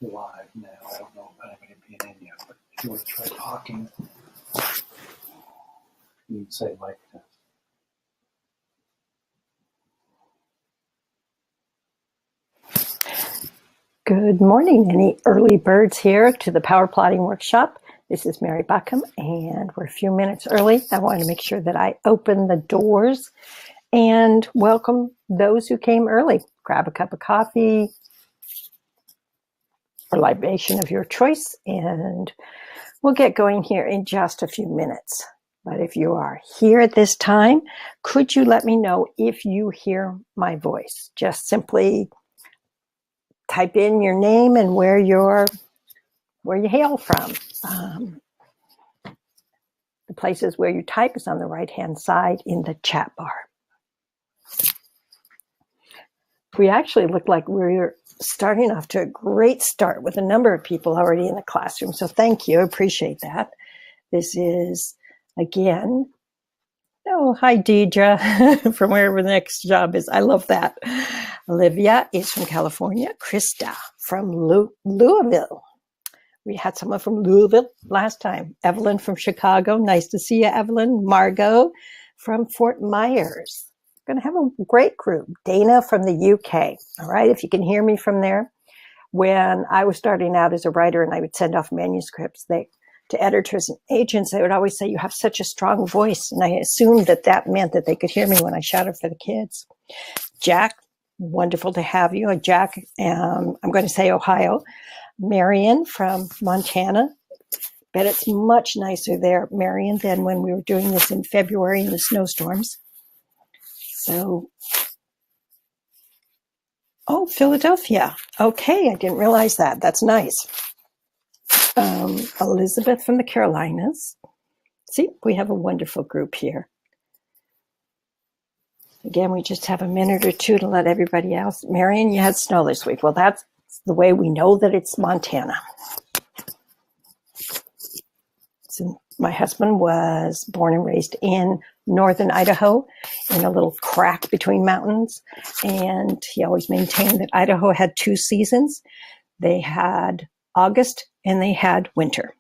live now. I don't know if anybody being in yet, but if you want to try talking, you can say like this. Good morning, any early birds here to the Power Plotting Workshop. This is Mary Buckham, and we're a few minutes early. I wanted to make sure that I open the doors and welcome those who came early. Grab a cup of coffee or libation of your choice, and we'll get going here in just a few minutes. But if you are here at this time, could you let me know if you hear my voice? Just simply type in your name and where you hail from. The places where you type is on the right-hand side in the chat bar. We actually look like we're starting off to a great start with a number of people already in the classroom. So thank you. I appreciate that. This is, again, hi, Deidre, from wherever the next job is. I love that. Olivia is from California. Krista from Louisville. We had someone from Louisville last time. Evelyn from Chicago. Nice to see you, Evelyn. Margot from Fort Myers. We're going to have a great group. Dana from the UK. All right, if you can hear me from there. When I was starting out as a writer and I would send off manuscripts to editors and agents, they would always say, you have such a strong voice. And I assumed that meant that they could hear me when I shouted for the kids. Jack, wonderful to have you. Jack, I'm going to say Ohio. Marion from Montana. Bet it's much nicer there, Marion, than when we were doing this in February in the snowstorms. So, Philadelphia. Okay, I didn't realize that. That's nice. Elizabeth from the Carolinas. See, we have a wonderful group here. Again, we just have a minute or two to let everybody else. Marion, you had snow this week. Well, that's the way we know that it's Montana. So my husband was born and raised in northern Idaho in a little crack between mountains. And he always maintained that Idaho had two seasons. They had August and they had winter.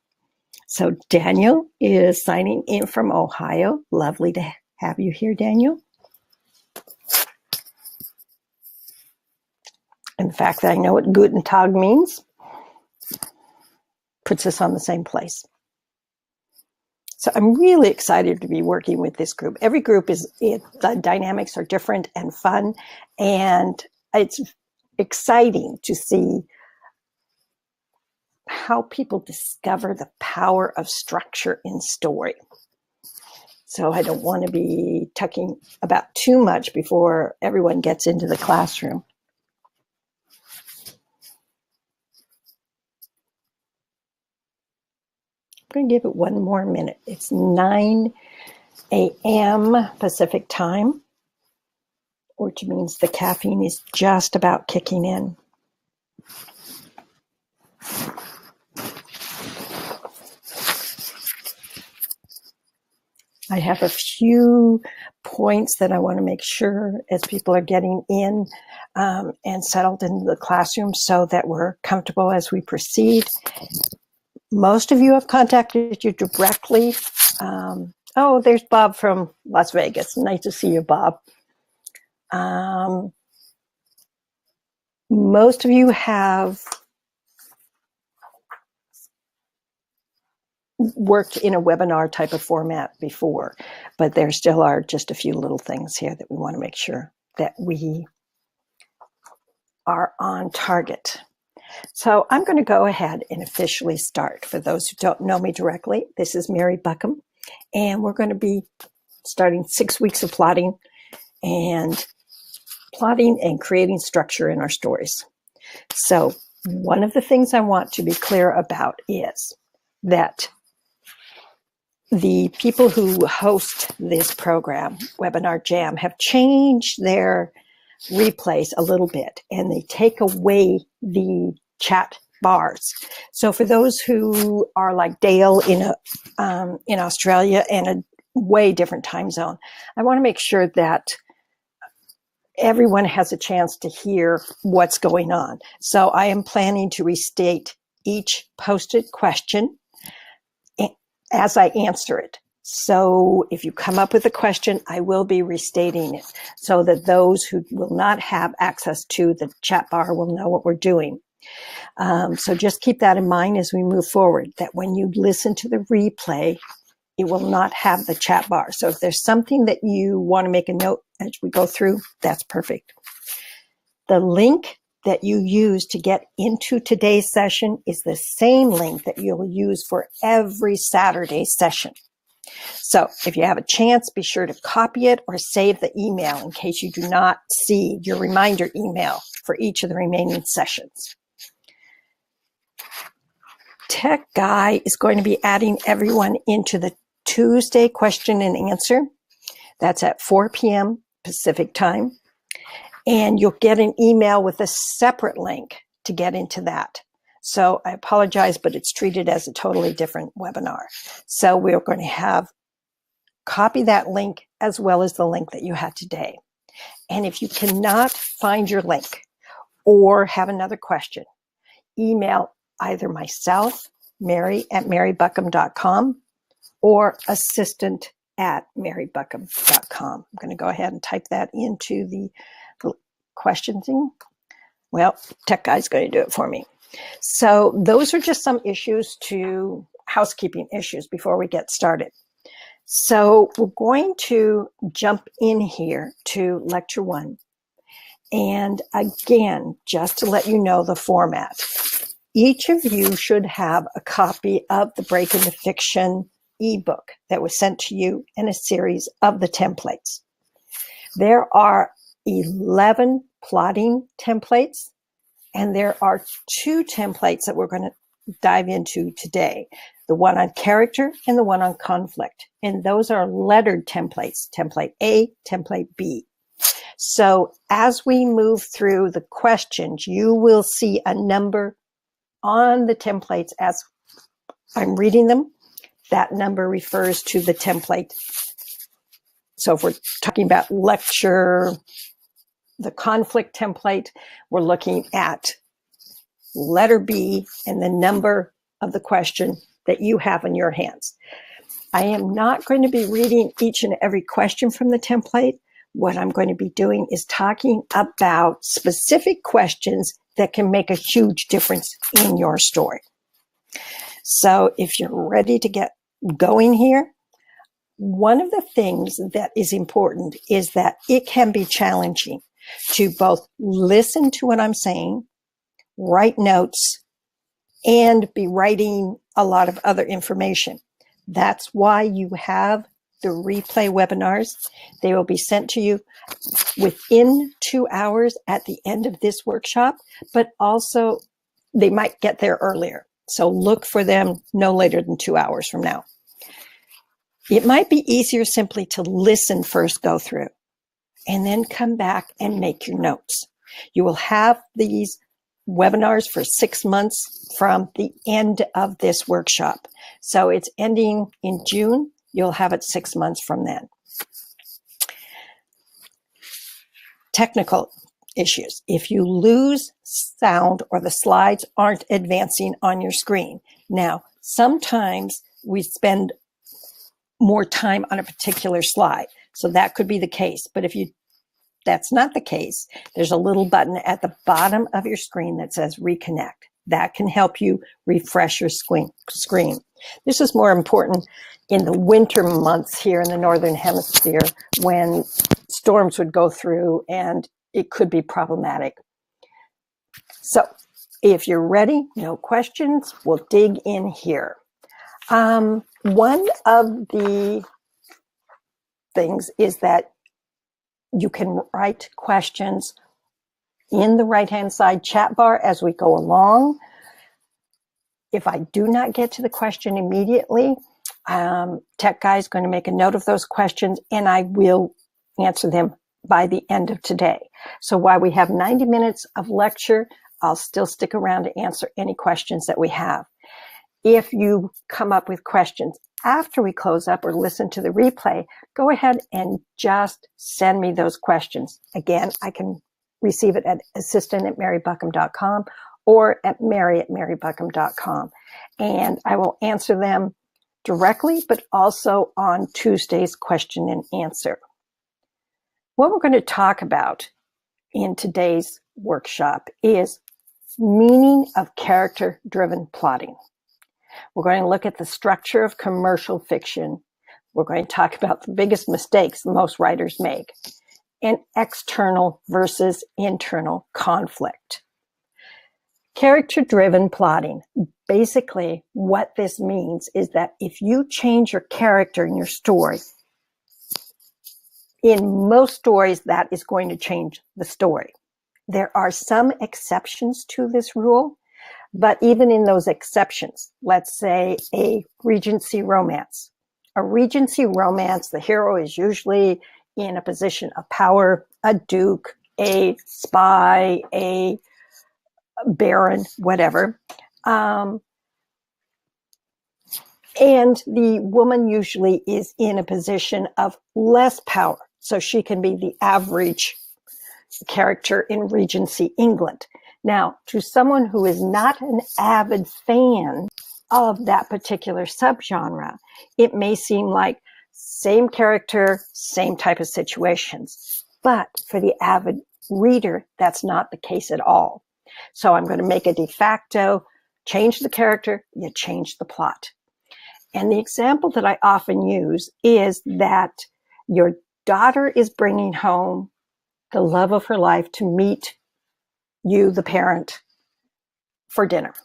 So Daniel is signing in from Ohio. Lovely to have you here, Daniel. In fact, I know what Guten Tag means. Puts us on the same place. So I'm really excited to be working with this group. Every group the dynamics are different and fun. And it's exciting to see how people discover the power of structure in story. So I don't want to be talking about too much before everyone gets into the classroom. I'm going to give it one more minute. It's 9 a.m. Pacific time, which means the caffeine is just about kicking in. I have a few points that I want to make sure as people are getting in and settled into the classroom so that we're comfortable as we proceed. Most of you have contacted you directly. There's Bob from Las Vegas. Nice to see you, Bob. Most of you have worked in a webinar type of format before, but there still are just a few little things here that we want to make sure that we are on target. So I'm going to go ahead and officially start. For those who don't know me directly, this is Mary Buckham, and we're going to be starting 6 weeks of plotting and creating structure in our stories. So one of the things I want to be clear about is that the people who host this program, Webinar Jam, have changed their replays a little bit, and they take away the chat bars. So for those who are like Dale in Australia and a way different time zone, I want to make sure that everyone has a chance to hear what's going on. So I am planning to restate each posted question as I answer it. So if you come up with a question, I will be restating it so that those who will not have access to the chat bar will know what we're doing. So just keep that in mind as we move forward, that when you listen to the replay, it will not have the chat bar. So if there's something that you want to make a note as we go through, that's perfect. The link that you use to get into today's session is the same link that you'll use for every Saturday session. So if you have a chance, be sure to copy it or save the email in case you do not see your reminder email for each of the remaining sessions. Tech Guy is going to be adding everyone into the Tuesday question and answer. That's at 4 p.m. Pacific time. And you'll get an email with a separate link to get into that. So I apologize, but it's treated as a totally different webinar. So we're going to copy that link as well as the link that you had today. And if you cannot find your link or have another question, email either myself, mary@marybuckham.com, or assistant@marybuckham.com. I'm going to go ahead and type that into the question thing. Well, Tech Guy's going to do it for me. So those are just some housekeeping issues before we get started. So we're going to jump in here to lecture 1. And again, just to let you know the format, each of you should have a copy of the Break Into Fiction ebook that was sent to you in a series of the templates. There are 11 plotting templates, and there are 2 templates that we're going to dive into today, the one on character and the one on conflict. And those are lettered templates, template A, template B. So as we move through the questions, you will see a number on the templates as I'm reading them. That number refers to the template. So if we're talking about lecture, the conflict template, we're looking at letter B and the number of the question that you have in your hands. I am not going to be reading each and every question from the template. What I'm going to be doing is talking about specific questions that can make a huge difference in your story. So if you're ready to get going here, one of the things that is important is that it can be challenging to both listen to what I'm saying, write notes, and be writing a lot of other information. That's why you have the replay webinars. They will be sent to you within 2 hours at the end of this workshop, but also they might get there earlier. So look for them no later than 2 hours from now. It might be easier simply to listen first, go through, and then come back and make your notes. You will have these webinars for 6 months from the end of this workshop. So it's ending in June. You'll have it 6 months from then. Technical issues. If you lose sound or the slides aren't advancing on your screen. Now, sometimes we spend more time on a particular slide. So that could be the case. But if that's not the case, there's a little button at the bottom of your screen that says reconnect. That can help you refresh your screen. This is more important in the winter months here in the Northern Hemisphere when storms would go through and it could be problematic. So if you're ready, no questions, we'll dig in here. One of the things is that you can write questions in the right-hand side chat bar as we go along. If I do not get to the question immediately, Tech Guy is going to make a note of those questions and I will answer them by the end of today. So while we have 90 minutes of lecture, I'll still stick around to answer any questions that we have. If you come up with questions after we close up or listen to the replay, go ahead and just send me those questions. Again, I can receive it at assistant@marybuckham.com or at mary@marybuckham.com. And I will answer them directly, but also on Tuesday's question and answer. What we're going to talk about in today's workshop is meaning of character-driven plotting. We're going to look at the structure of commercial fiction. We're going to talk about the biggest mistakes most writers make and external versus internal conflict. Character-driven plotting. Basically, what this means is that if you change your character in your story, in most stories, that is going to change the story. There are some exceptions to this rule, but even in those exceptions, let's say a Regency romance. A Regency romance, the hero is usually in a position of power, a duke, a spy, a baron, whatever. And the woman usually is in a position of less power. So she can be the average character in Regency England. Now, to someone who is not an avid fan of that particular subgenre, it may seem like same character, same type of situations. But for the avid reader, that's not the case at all. So I'm going to make a de facto, change the character, you change the plot. And the example that I often use is that your daughter is bringing home the love of her life to meet you, the parent, for dinner.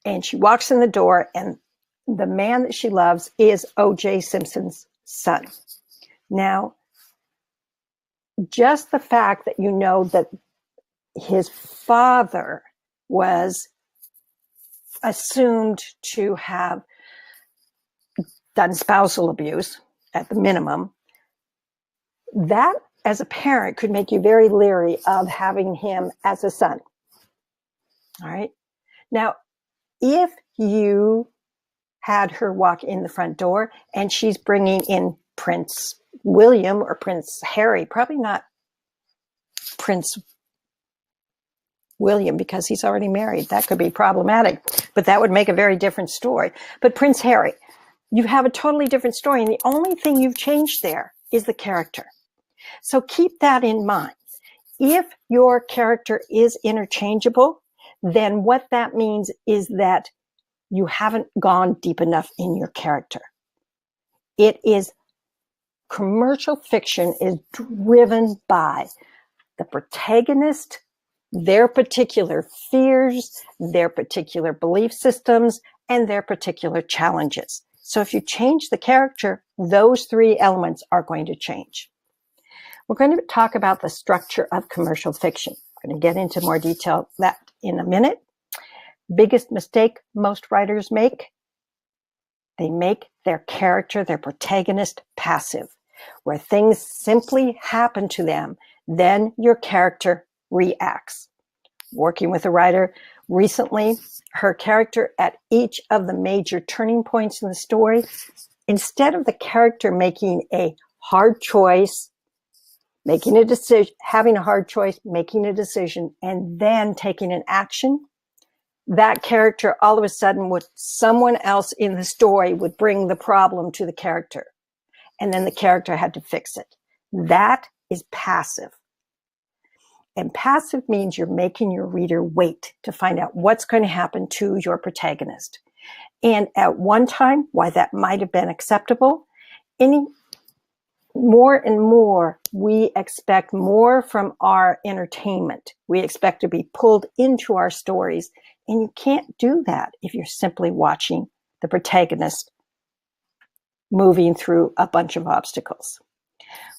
And she walks in the door, and the man that she loves is O.J. Simpson's son. Now, just the fact that you know that his father was assumed to have done spousal abuse at the minimum, that as a parent could make you very leery of having him as a son. All right. Now, if you had her walk in the front door and she's bringing in Prince William or Prince Harry, probably not Prince William because he's already married. That could be problematic, but that would make a very different story. But Prince Harry, you have a totally different story. And the only thing you've changed there is the character. So keep that in mind. If your character is interchangeable, then what that means is that you haven't gone deep enough in your character. Commercial fiction is driven by the protagonist, their particular fears, their particular belief systems, and their particular challenges. So if you change the character, those three elements are going to change. We're going to talk about the structure of commercial fiction. I'm going to get into more detail that in a minute. Biggest mistake most writers make, they make their character, their protagonist, passive, where things simply happen to them, then your character reacts. Working with a writer recently, her character at each of the major turning points in the story, instead of the character making a hard choice, making a decision, having a hard choice, making a decision, and then taking an action, that character all of a sudden someone else in the story would bring the problem to the character. And then the character had to fix it. That is passive. And passive means you're making your reader wait to find out what's going to happen to your protagonist. And at one time, why that might have been acceptable, more and more, we expect more from our entertainment. We expect to be pulled into our stories. And you can't do that if you're simply watching the protagonist moving through a bunch of obstacles.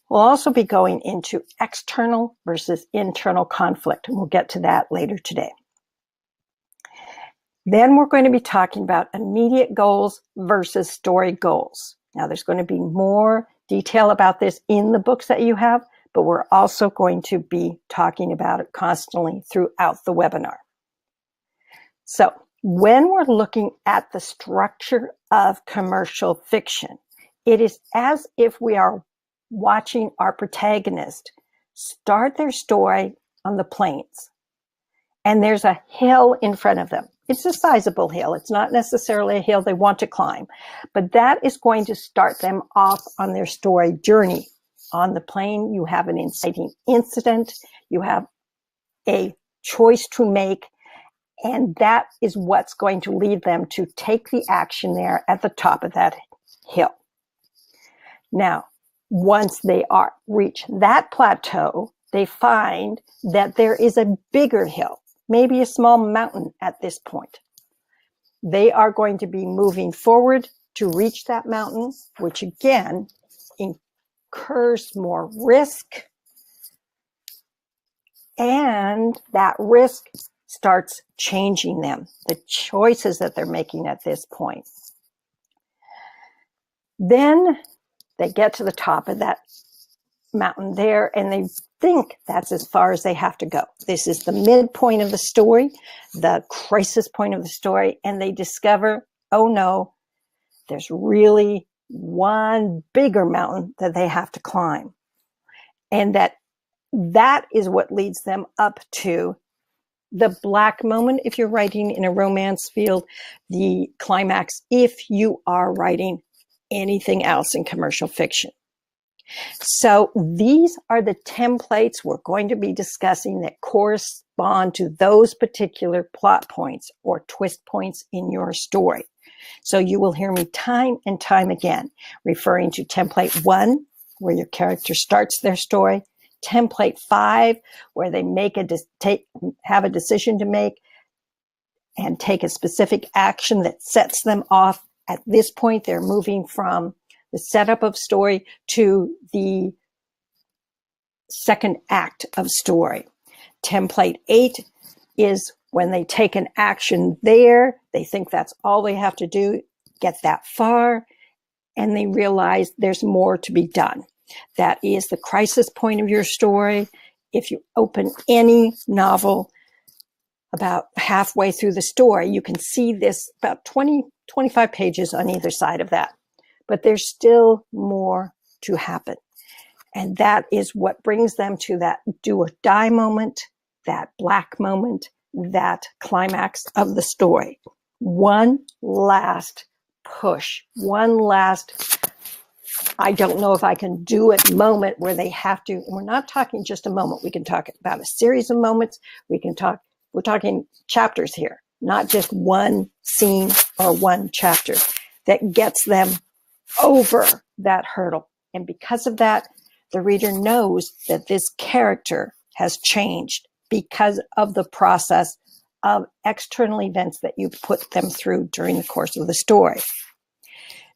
We'll also be going into external versus internal conflict, and we'll get to that later today. Then we're going to be talking about immediate goals versus story goals. Now, there's going to be more detail about this in the books that you have, but we're also going to be talking about it constantly throughout the webinar. So When we're looking at the structure of commercial fiction, it is as if we are watching our protagonist start their story on the plains, and there's a hill in front of them. It's a sizable hill. It's not necessarily a hill they want to climb, but that is going to start them off on their story journey. On the plain, you have an inciting incident, you have a choice to make, and that is what's going to lead them to take the action there at the top of that hill. Now, once they reach that plateau, they find that there is a bigger hill, maybe a small mountain at this point. They are going to be moving forward to reach that mountain, which again incurs more risk. And that risk starts changing them, the choices that they're making at this point. Then they get to the top of that mountain there, and they think that's as far as they have to go. This is the midpoint of the story, the crisis point of the story, and they discover, oh no, there's really one bigger mountain that they have to climb. And that is what leads them up to the black moment if you're writing in a romance field, the climax if you are writing anything else in commercial fiction. So these are the templates we're going to be discussing that correspond to those particular plot points or twist points in your story. So you will hear me time and time again referring to template 1, where your character starts their story, template 5, where they have a decision to make and take a specific action that sets them off. At this point, they're moving from the setup of story to the second act of story. Template 8 is when they take an action there, they think that's all they have to do, get that far, and they realize there's more to be done. That is the crisis point of your story. If you open any novel about halfway through the story, you can see this about 20, 25 pages on either side of that. But there's still more to happen. And that is what brings them to that do or die moment, that black moment, that climax of the story. One last push, one last, I don't know if I can do it moment where they have to. We're not talking just a moment. We can talk about a series of moments. We're talking chapters here, not just one scene or one chapter that gets them over that hurdle. And because of that, the reader knows that this character has changed because of the process of external events that you put them through during the course of the story.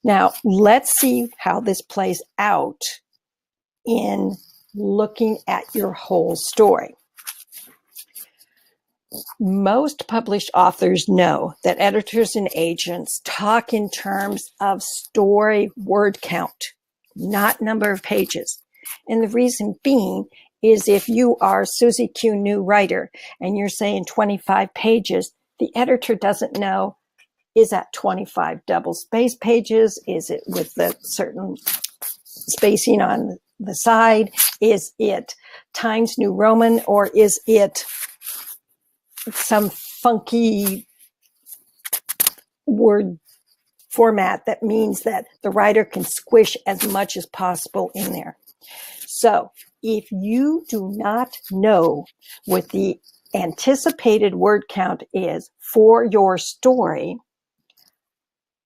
Now, let's see how this plays out in looking at your whole story. Most published authors know that editors and agents talk in terms of story word count, not number of pages. And the reason being is if you are Susie Q, new writer, and you're saying 25 pages, the editor doesn't know, is that 25 double space pages? Is it with the certain spacing on the side? Is it Times New Roman, or is it some funky word format that means that the writer can squish as much as possible in there? So if you do not know what the anticipated word count is for your story,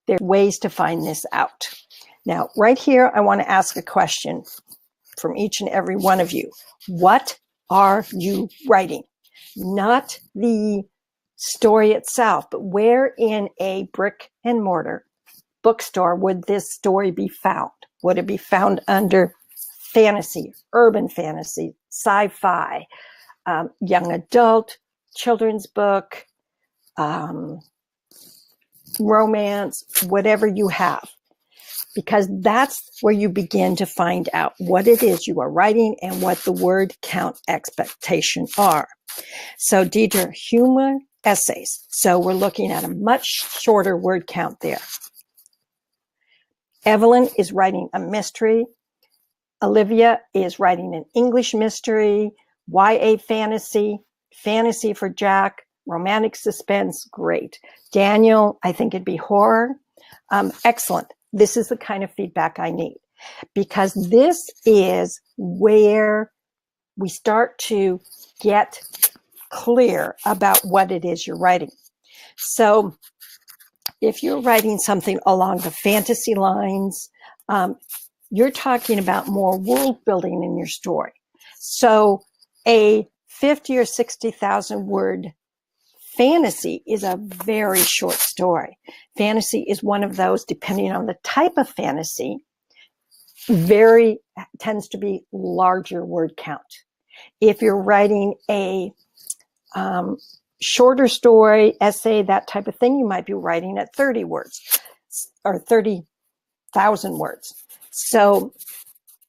there are ways to find this out. Now, right here, I want to ask a question from each and every one of you. What are you writing? Not the story itself, but where in a brick and mortar bookstore would this story be found? Would it be found under fantasy, urban fantasy, sci-fi, young adult, children's book, romance, whatever you have? Because that's where you begin to find out what it is you are writing and what the word count expectations are. So Deidre, humor essays. So we're looking at a much shorter word count there. Evelyn is writing a mystery. Olivia is writing an English mystery, YA fantasy, fantasy for Jack, romantic suspense, great. Daniel, I think it'd be horror. Excellent. This is the kind of feedback I need, because this is where we start to get clear about what it is you're writing. So if you're writing something along the fantasy lines, you're talking about more world building in your story. So a 50 or 60,000 word fantasy is a very short story. Fantasy is one of those, depending on the type of fantasy, tends to be larger word count. If you're writing a shorter story, essay, that type of thing, you might be writing at 30 words or 30,000 words. So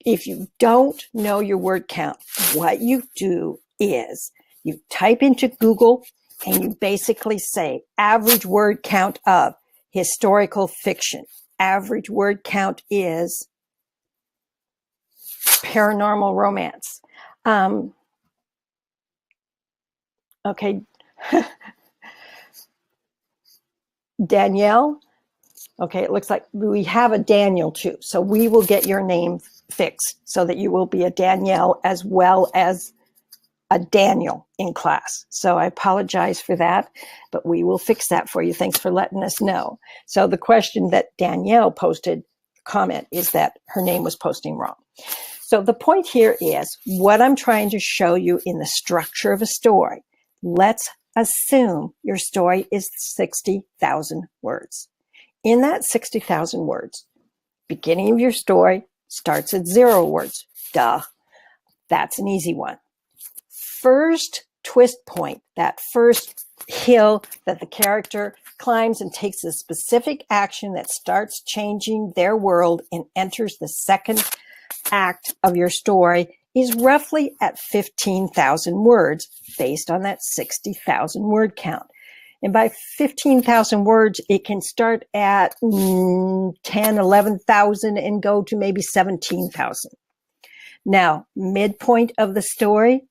if you don't know your word count, what you do is you type into Google and you basically say average word count of historical fiction. Average word count is paranormal romance. Okay. Danielle. Okay, it looks like we have a Daniel too. So we will get your name fixed so that you will be a Danielle as well as a Daniel in class. So I apologize for that, but we will fix that for you. Thanks for letting us know. So the question that Danielle posted, comment, is that her name was posting wrong. So the point here is what I'm trying to show you in the structure of a story. Let's assume your story is 60,000 words. In that 60,000 words, beginning of your story starts at 0 words. Duh. That's an easy one. First twist point, that first hill that the character climbs and takes a specific action that starts changing their world and enters the second act of your story, is roughly at 15,000 words based on that 60,000 word count. And by 15,000 words, it can start at 10, 11,000 and go to maybe 17,000. Now, midpoint of the story,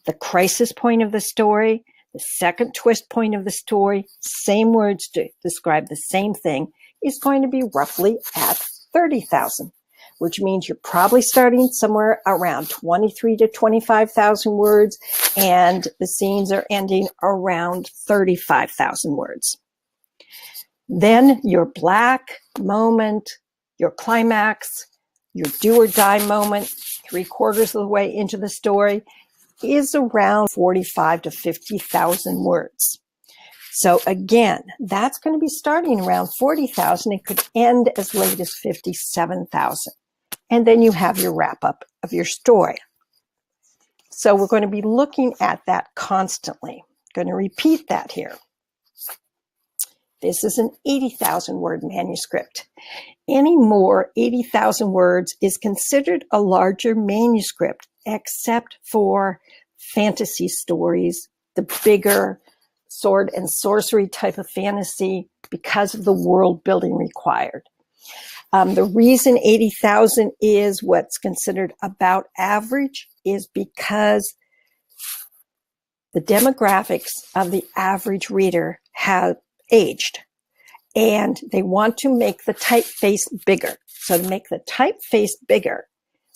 the crisis point of the story, the second twist point of the story, same words to describe the same thing, is going to be roughly at 30,000, which means you're probably starting somewhere around 23 to 25,000 words, and the scenes are ending around 35,000 words. Then your black moment, your climax, your do or die moment, 3/4 of the way into the story, is around 45 to 50,000 words. So again, that's going to be starting around 40,000. It could end as late as 57,000. And then you have your wrap up of your story. So we're going to be looking at that constantly. Going to repeat that here. This is an 80,000 word manuscript. Any more 80,000 words is considered a larger manuscript, except for fantasy stories, the bigger sword and sorcery type of fantasy, because of the world building required. The reason 80,000 is what's considered about average is because the demographics of the average reader have aged, and they want to make the typeface bigger. So to make the typeface bigger,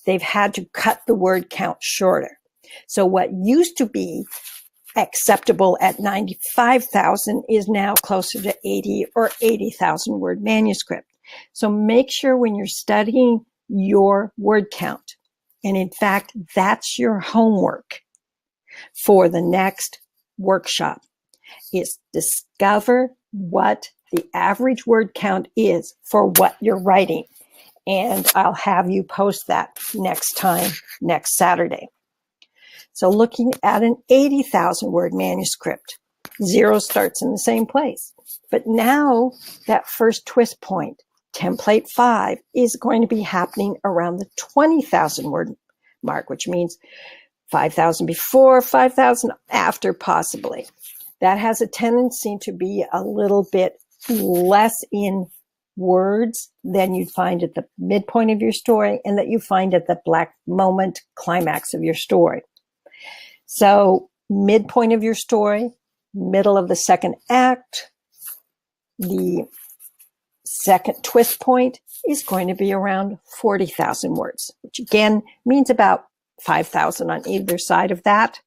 they've had to cut the word count shorter. So what used to be acceptable at 95,000 is now closer to 80 or 80,000 word manuscript. So make sure when you're studying your word count, and in fact, that's your homework for the next workshop, is discover what the average word count is for what you're writing. And I'll have you post that next time, next Saturday. So looking at an 80,000 word manuscript, 0 starts in the same place. But now that first twist point, template 5, is going to be happening around the 20,000 word mark, which means 5,000 before, 5,000 after, possibly. That has a tendency to be a little bit less in words than you'd find at the midpoint of your story and that you find at the black moment climax of your story. So midpoint of your story, middle of the second act, the second twist point is going to be around 40,000 words, which again means about 5,000 on either side of that.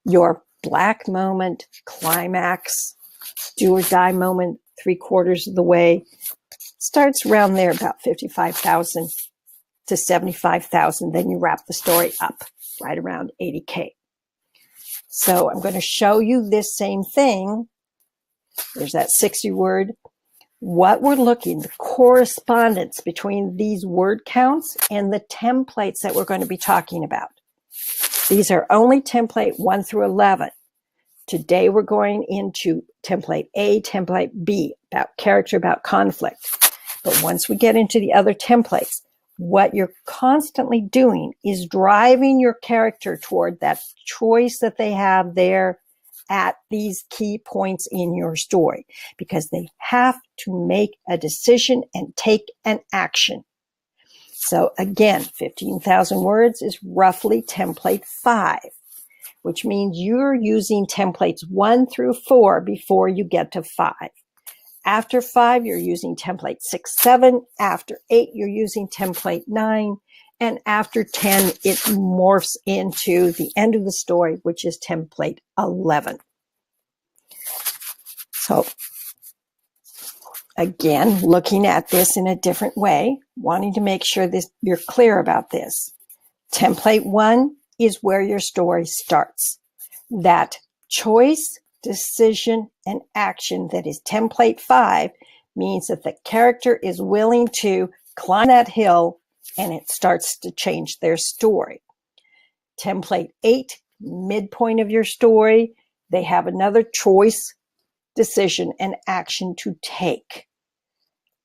Your black moment, climax, do or die moment, 3/4 of the way, starts around there about 55,000 to 75,000. Then you wrap the story up right around 80K. So I'm going to show you this same thing. There's that 60 word. What we're looking, the correspondence between these word counts and the templates that we're going to be talking about. These are only template 1 through 11. Today we're going into template A, template B, about character, about conflict. But once we get into the other templates, what you're constantly doing is driving your character toward that choice that they have there at these key points in your story, because they have to make a decision and take an action. So again, 15,000 words is roughly template 5, which means you're using templates 1 through 4 before you get to 5. After 5, you're using template 6, 7. After 8, you're using template 9. And after 10, it morphs into the end of the story, which is template 11. So again, looking at this in a different way, wanting to make sure this you're clear about this. Template 1 is where your story starts. That choice, decision, and action that is template 5 means that the character is willing to climb that hill and it starts to change their story. Template 8, midpoint of your story, they have another choice, decision, and action to take.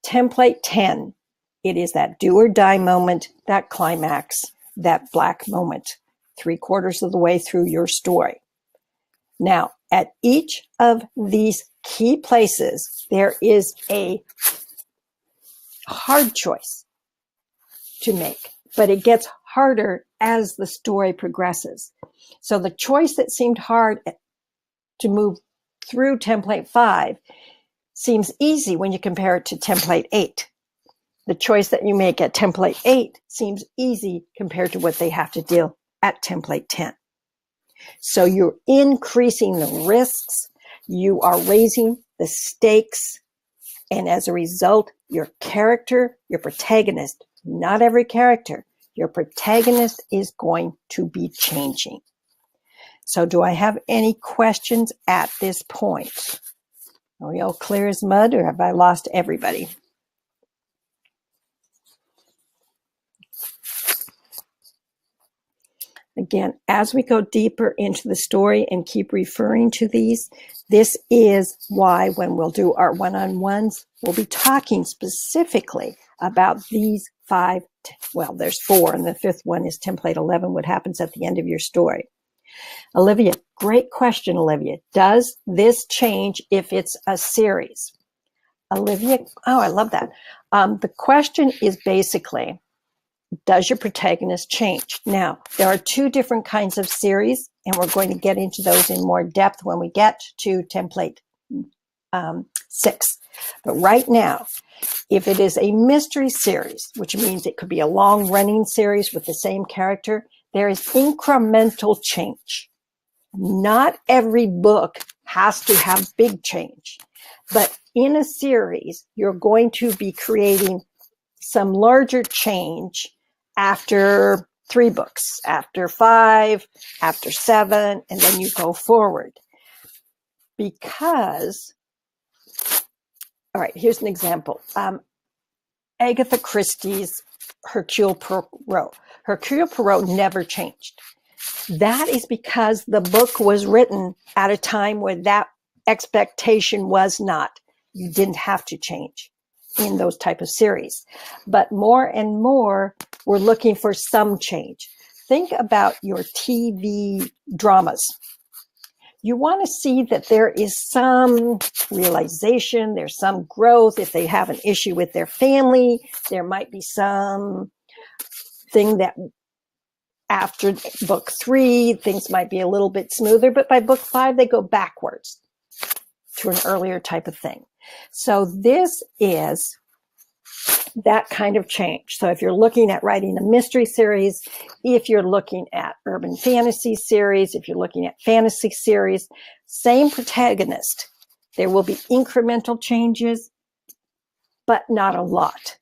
Template 10, it is that do or die moment, that climax, that black moment, 3/4 of the way through your story. Now, at each of these key places, there is a hard choice to make, but it gets harder as the story progresses. So the choice that seemed hard to move through template 5 seems easy when you compare it to template 8. The choice that you make at template 8 seems easy compared to what they have to deal at template 10. So you're increasing the risks, you are raising the stakes, and as a result, your character, your protagonist, not every character, your protagonist is going to be changing. So do I have any questions at this point? Are we all clear as mud, or have I lost everybody? Again, as we go deeper into the story and keep referring to these, this is why when we'll do our one-on-ones, we'll be talking specifically about these 5, well, there's 4, and the 5th one is template 11, what happens at the end of your story. Olivia, great question, Olivia. Does this change if it's a series? Olivia, oh, I love that. The question is basically, does your protagonist change? Now, there are 2 different kinds of series, and we're going to get into those in more depth when we get to template 6. But right now, if it is a mystery series, which means it could be a long-running series with the same character, there is incremental change. Not every book has to have big change, but in a series, you're going to be creating some larger change after 3 books, after 5, after 7, and then you go forward. Because, all right, here's an example. Agatha Christie's Hercule Poirot. Hercule Poirot never changed. That is because the book was written at a time where that expectation was not. You didn't have to change in those type of series. But more and more, we're looking for some change. Think about your TV dramas. you want to see that there is some realization, there's some growth. If they have an issue with their family, there might be some thing that after book 3, things might be a little bit smoother, but by book 5, they go backwards to an earlier type of thing. So this is that kind of change. So if you're looking at writing a mystery series, if you're looking at urban fantasy series, if you're looking at fantasy series, same protagonist, there will be incremental changes, but not a lot.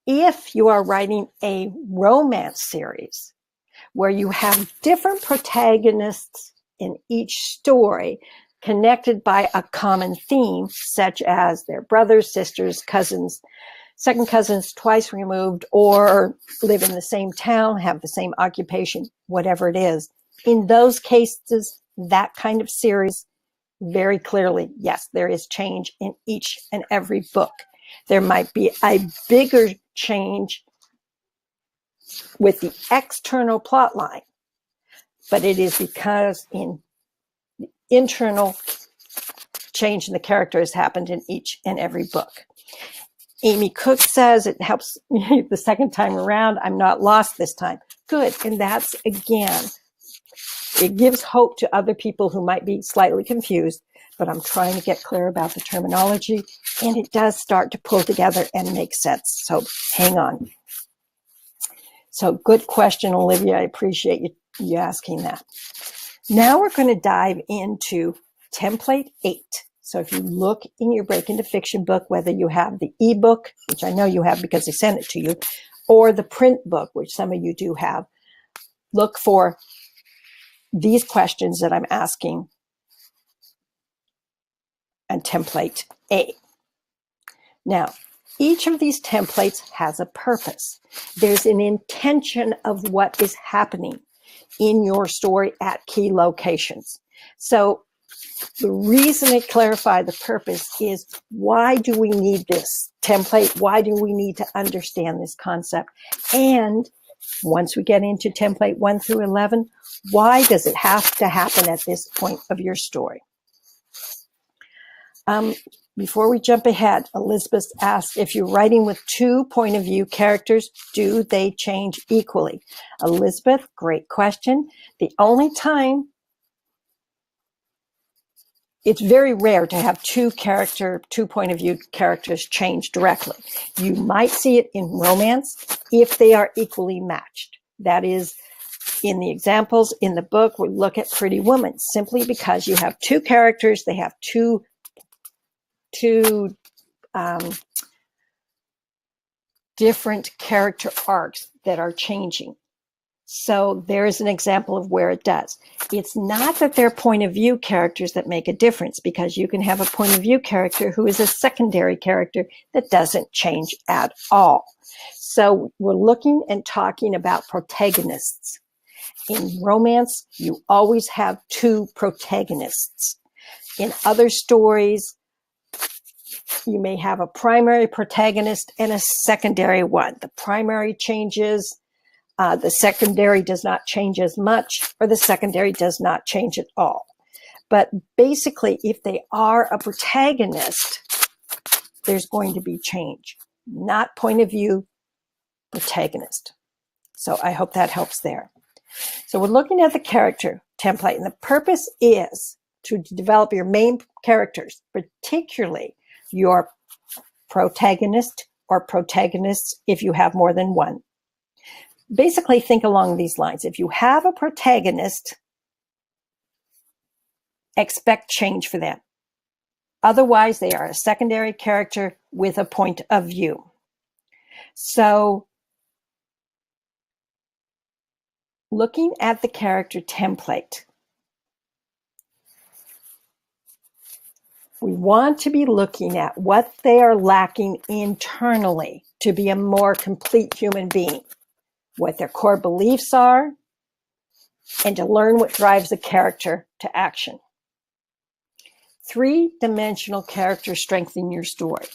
If you are writing a romance series where you have different protagonists in each story connected by a common theme, such as their brothers, sisters, cousins, second cousins twice removed, or live in the same town, have the same occupation, whatever it is. In those cases, that kind of series, very clearly, yes, there is change in each and every book. There might be a bigger change with the external plot line, but it is because in the internal change in the character has happened in each and every book. Amy Cook says it helps me the second time around. I'm not lost this time. Good. And that's, again, it gives hope to other people who might be slightly confused, but I'm trying to get clear about the terminology, and it does start to pull together and make sense. So hang on. So good question, Olivia. I appreciate you asking that. Now we're going to dive into template 8. So if you look in your Break Into Fiction book, whether you have the ebook, which I know you have because they sent it to you, or the print book, which some of you do have, look for these questions that I'm asking and template A. Now, each of these templates has a purpose. There's an intention of what is happening in your story at key locations. So the reason it clarified the purpose is, why do we need this template? Why do we need to understand this concept? And once we get into template 1 through 11, why does it have to happen at this point of your story? Before we jump ahead, Elizabeth asked, if you're writing with 2 point of view characters, do they change equally? Elizabeth, great question. The only time, it's very rare to have 2 point of view characters change directly. You might see it in romance if they are equally matched. That is, in the examples in the book, we look at Pretty Woman, simply because you have 2 characters, they have two different character arcs that are changing. So there is an example of where it does. It's not that they're point of view characters that make a difference, because you can have a point of view character who is a secondary character that doesn't change at all. So we're looking and talking about protagonists. In romance, you always have 2 protagonists. In other stories, you may have a primary protagonist and a secondary one. The primary changes, the secondary does not change as much, or the secondary does not change at all. But basically, if they are a protagonist, there's going to be change, not point of view protagonist. So I hope that helps there. So we're looking at the character template, and the purpose is to develop your main characters, particularly your protagonist or protagonists if you have more than one. Basically, think along these lines. If you have a protagonist, expect change for them. Otherwise, they are a secondary character with a point of view. So, looking at the character template, we want to be looking at what they are lacking internally to be a more complete human being, what their core beliefs are, and to learn what drives the character to action. 3-dimensional character strength in your story.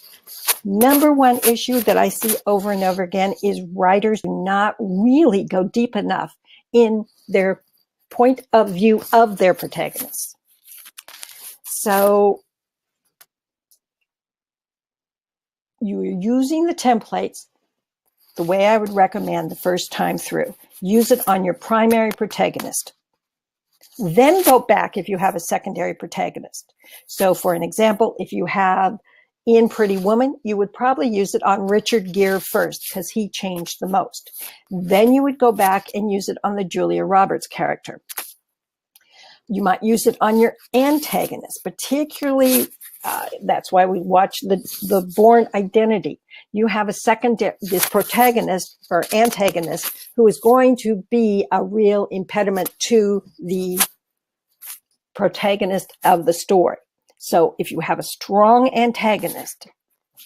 Number one issue that I see over and over again is writers do not really go deep enough in their point of view of their protagonists. So you're using the templates the way I would recommend the first time through. Use it on your primary protagonist. Then go back if you have a secondary protagonist. So for an example, if you have in Pretty Woman, you would probably use it on Richard Gere first because he changed the most. Then you would go back and use it on the Julia Roberts character. You might use it on your antagonist, particularly, that's why we watch the Bourne Identity. You have this protagonist or antagonist who is going to be a real impediment to the protagonist of the story. So if you have a strong antagonist,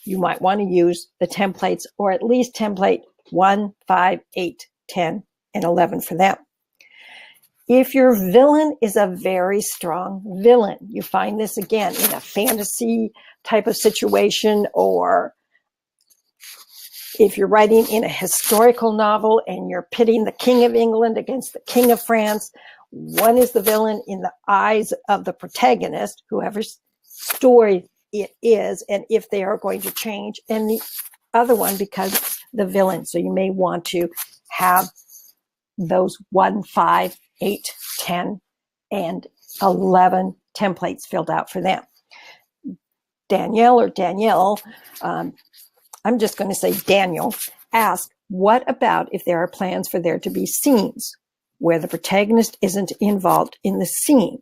you might want to use the templates, or at least template 1, 5, 8, 10, and 11 for them. If your villain is a very strong villain, you find this again in a fantasy type of situation, or if you're writing in a historical novel and you're pitting the King of England against the King of France, one is the villain in the eyes of the protagonist, whoever's story it is, and if they are going to change, and the other one because the villain. So you may want to have those 1, 5, 8, 10, and 11 templates filled out for them. Danielle, I'm just going to say Daniel, ask, what about if there are plans for there to be scenes where the protagonist isn't involved in the scene?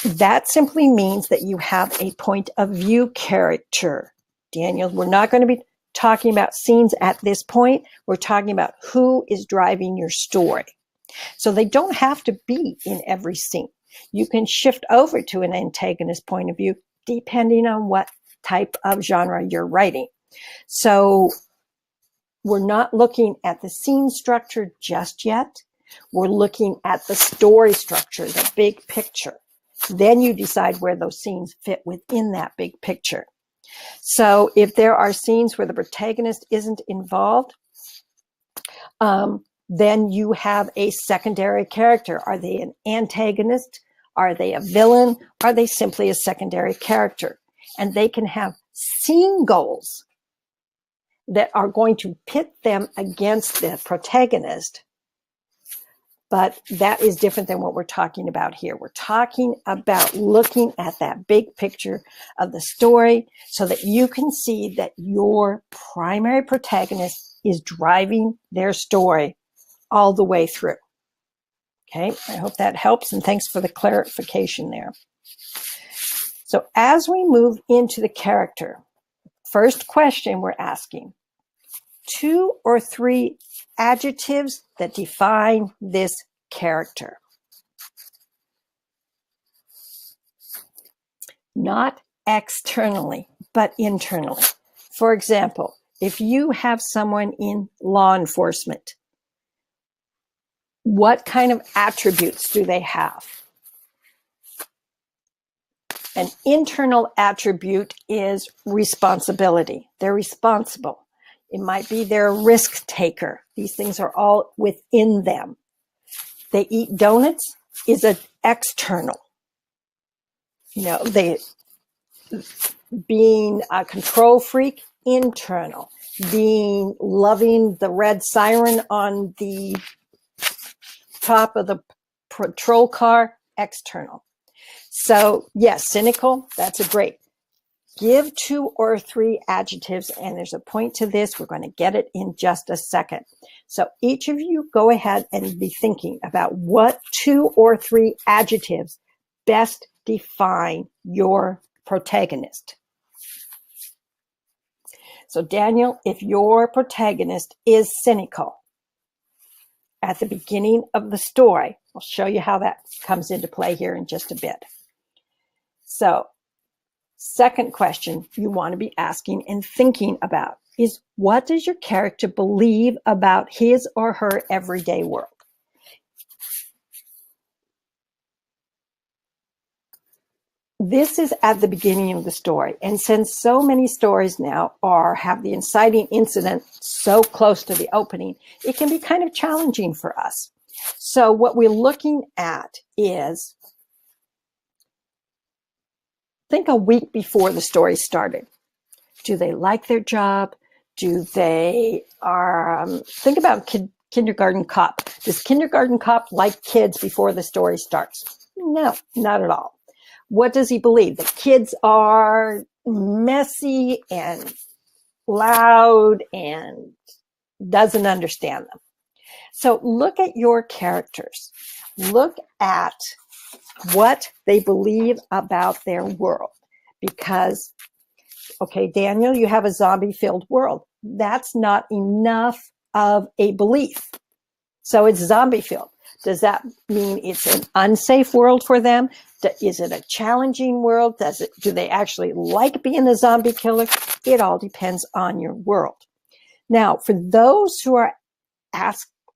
That simply means that you have a point of view character. Daniel, we're not going to be talking about scenes at this point. We're talking about who is driving your story. So they don't have to be in every scene. You can shift over to an antagonist point of view depending on what type of genre you're writing. So we're not looking at the scene structure just yet. We're looking at the story structure, the big picture. Then you decide where those scenes fit within that big picture. So if there are scenes where the protagonist isn't involved, then you have a secondary character. Are they an antagonist? Are they a villain? Are they simply a secondary character? And they can have scene goals that are going to pit them against the protagonist. But that is different than what we're talking about here. We're talking about looking at that big picture of the story so that you can see that your primary protagonist is driving their story all the way through. Okay, I hope that helps, and thanks for the clarification there. So as we move into the character, first question we're asking, 2 or 3 adjectives that define this character. Not externally, but internally. For example, if you have someone in law enforcement, what kind of attributes do they have? An internal attribute is responsibility. They're responsible. It might be they're a risk taker. These things are all within them. They eat donuts is an external. You know, they being a control freak, internal. Being loving the red siren on the top of the patrol car, external. So yes, cynical, that's a great. Give 2 or 3 adjectives, and there's a point to this. We're going to get it in just a second. So each of you go ahead and be thinking about what 2 or 3 adjectives best define your protagonist. So Daniel, if your protagonist is cynical at the beginning of the story, I'll show you how that comes into play here in just a bit. So second question you want to be asking and thinking about is, what does your character believe about his or her everyday world? This is at the beginning of the story. And since so many stories now have the inciting incident so close to the opening, it can be kind of challenging for us. So what we're looking at is, think a week before the story started. Do they like their job? Do they think about Kindergarten Cop. Does Kindergarten Cop like kids before the story starts? No, not at all. What does he believe? The kids are messy and loud and doesn't understand them. So look at your characters. Look at what they believe about their world. Because, okay, Daniel, you have a zombie-filled world. That's not enough of a belief. So it's zombie-filled. Does that mean it's an unsafe world for them? Is it a challenging world? Do they actually like being a zombie killer? It all depends on your world. Now, for those who are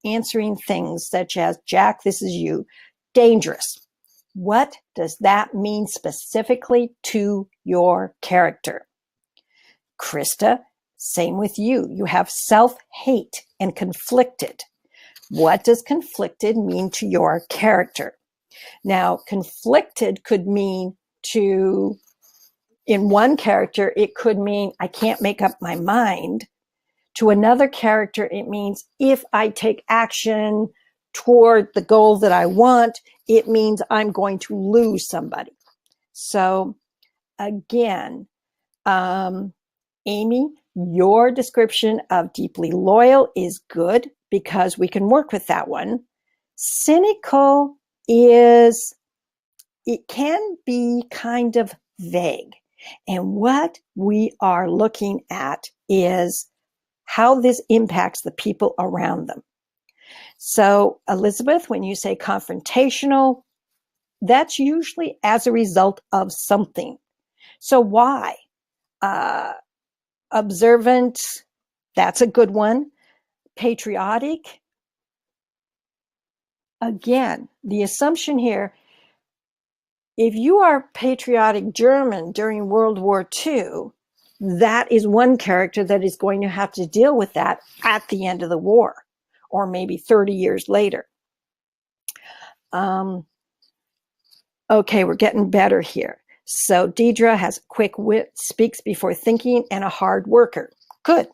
answering things such as, Jack, this is you, dangerous. What does that mean specifically to your character? Krista, same with you. You have self-hate and conflicted. What does conflicted mean to your character? Now, conflicted could mean in one character, it could mean I can't make up my mind. To another character, it means if I take action toward the goal that I want, it means I'm going to lose somebody. So again, Amy, your description of deeply loyal is good because we can work with that one. Cynical it can be kind of vague. And what we are looking at is how this impacts the people around them. So, Elizabeth, when you say confrontational, that's usually as a result of something. So why? Observant, that's a good one. Patriotic. Again, the assumption here, if you are patriotic German during World War II, that is one character that is going to have to deal with that at the end of the war, or maybe 30 years later. Okay, we're getting better here. So Deidre has quick wit, speaks before thinking, and a hard worker. Good.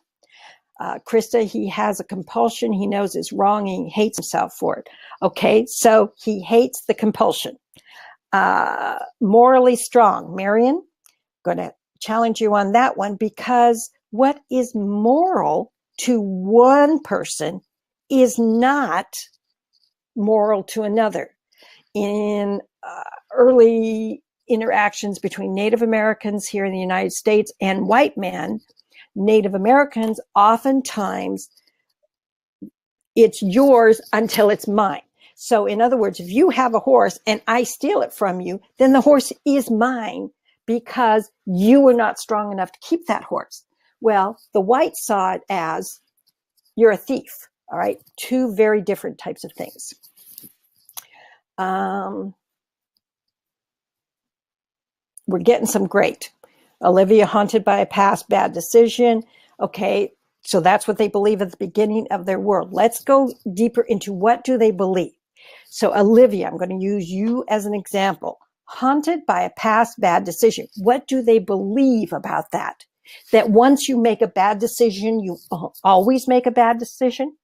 Krista, he has a compulsion. He knows it's wrong and he hates himself for it. Okay, so he hates the compulsion. Morally strong. Marion, going to challenge you on that one, because what is moral to one person is not moral to another. In early interactions between Native Americans here in the United States and white men, Native Americans, oftentimes it's yours until it's mine. So in other words, if you have a horse and I steal it from you, then the horse is mine because you were not strong enough to keep that horse. Well, the white saw it as you're a thief. All right. Two very different types of things. We're getting some great. Olivia, haunted by a past bad decision. Okay, so that's what they believe at the beginning of their world. Let's go deeper into what do they believe. So Olivia, I'm going to use you as an example. Haunted by a past bad decision. What do they believe about that? That once you make a bad decision, you always make a bad decision?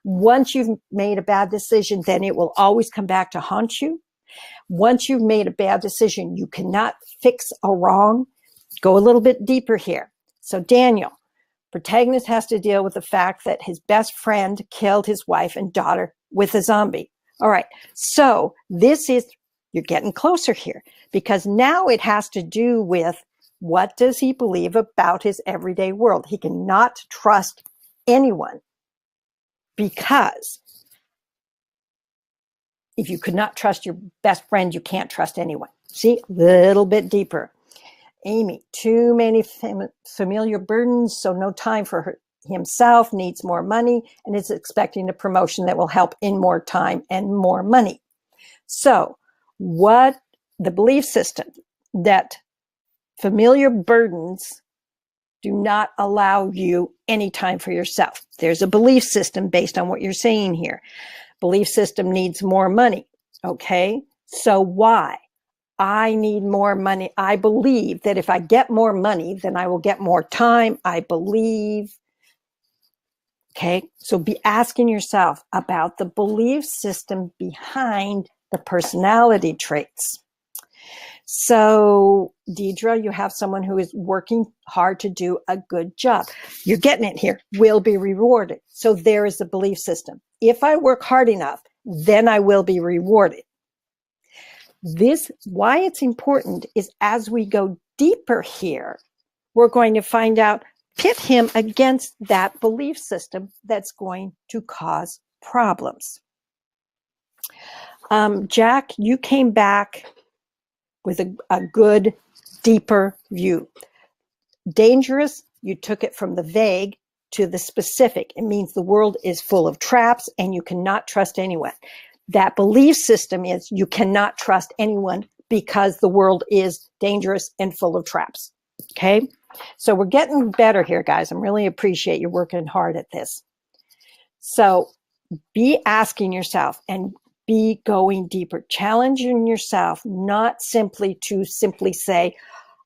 Once you've made a bad decision, then it will always come back to haunt you? Once you've made a bad decision, you cannot fix a wrong? Go a little bit deeper here. So Daniel, protagonist has to deal with the fact that his best friend killed his wife and daughter with a zombie. All right. So you're getting closer here, because now it has to do with what does he believe about his everyday world. He cannot trust anyone, because if you could not trust your best friend, you can't trust anyone. See, a little bit deeper. Amy, too many familiar burdens, so no time for himself, needs more money, and is expecting a promotion that will help in more time and more money. So what the belief system that familiar burdens do not allow you any time for yourself. There's a belief system based on what you're saying here. belief system needs more money. Okay, so why? I need more money. I believe that if I get more money, then I will get more time. I believe. Okay, so be asking yourself about the belief system behind the personality traits. So, Deidre, you have someone who is working hard to do a good job. You're getting it here. Will be rewarded. So there is a belief system. If I work hard enough, then I will be rewarded. This, why it's important is as we go deeper here, we're going to find out, pit him against that belief system that's going to cause problems. Jack, you came back with a good, deeper view. Dangerous, you took it from the vague to the specific. It means the world is full of traps and you cannot trust anyone. That belief system is you cannot trust anyone because the world is dangerous and full of traps. Okay? So we're getting better here, guys. I really appreciate you working hard at this. So be asking yourself and be going deeper, challenging yourself, not simply to simply say,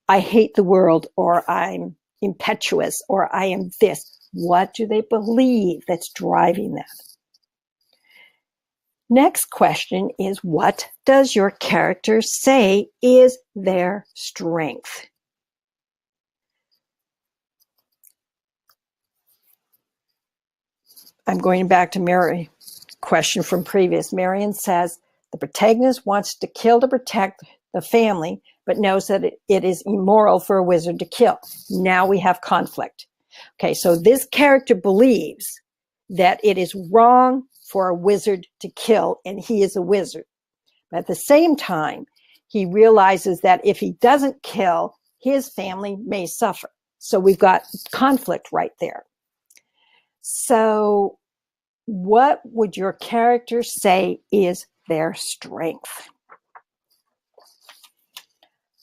I hate the world, or I'm impetuous, or I am this. What do they believe that's driving that? Next question is, what does your character say is their strength? I'm going back to Mary. Question from previous. Marion says, the protagonist wants to kill to protect the family, but knows that it is immoral for a wizard to kill. Now we have conflict. Okay, so this character believes that it is wrong for a wizard to kill, and he is a wizard. But at the same time, he realizes that if he doesn't kill, his family may suffer. So we've got conflict right there. So what would your character say is their strength?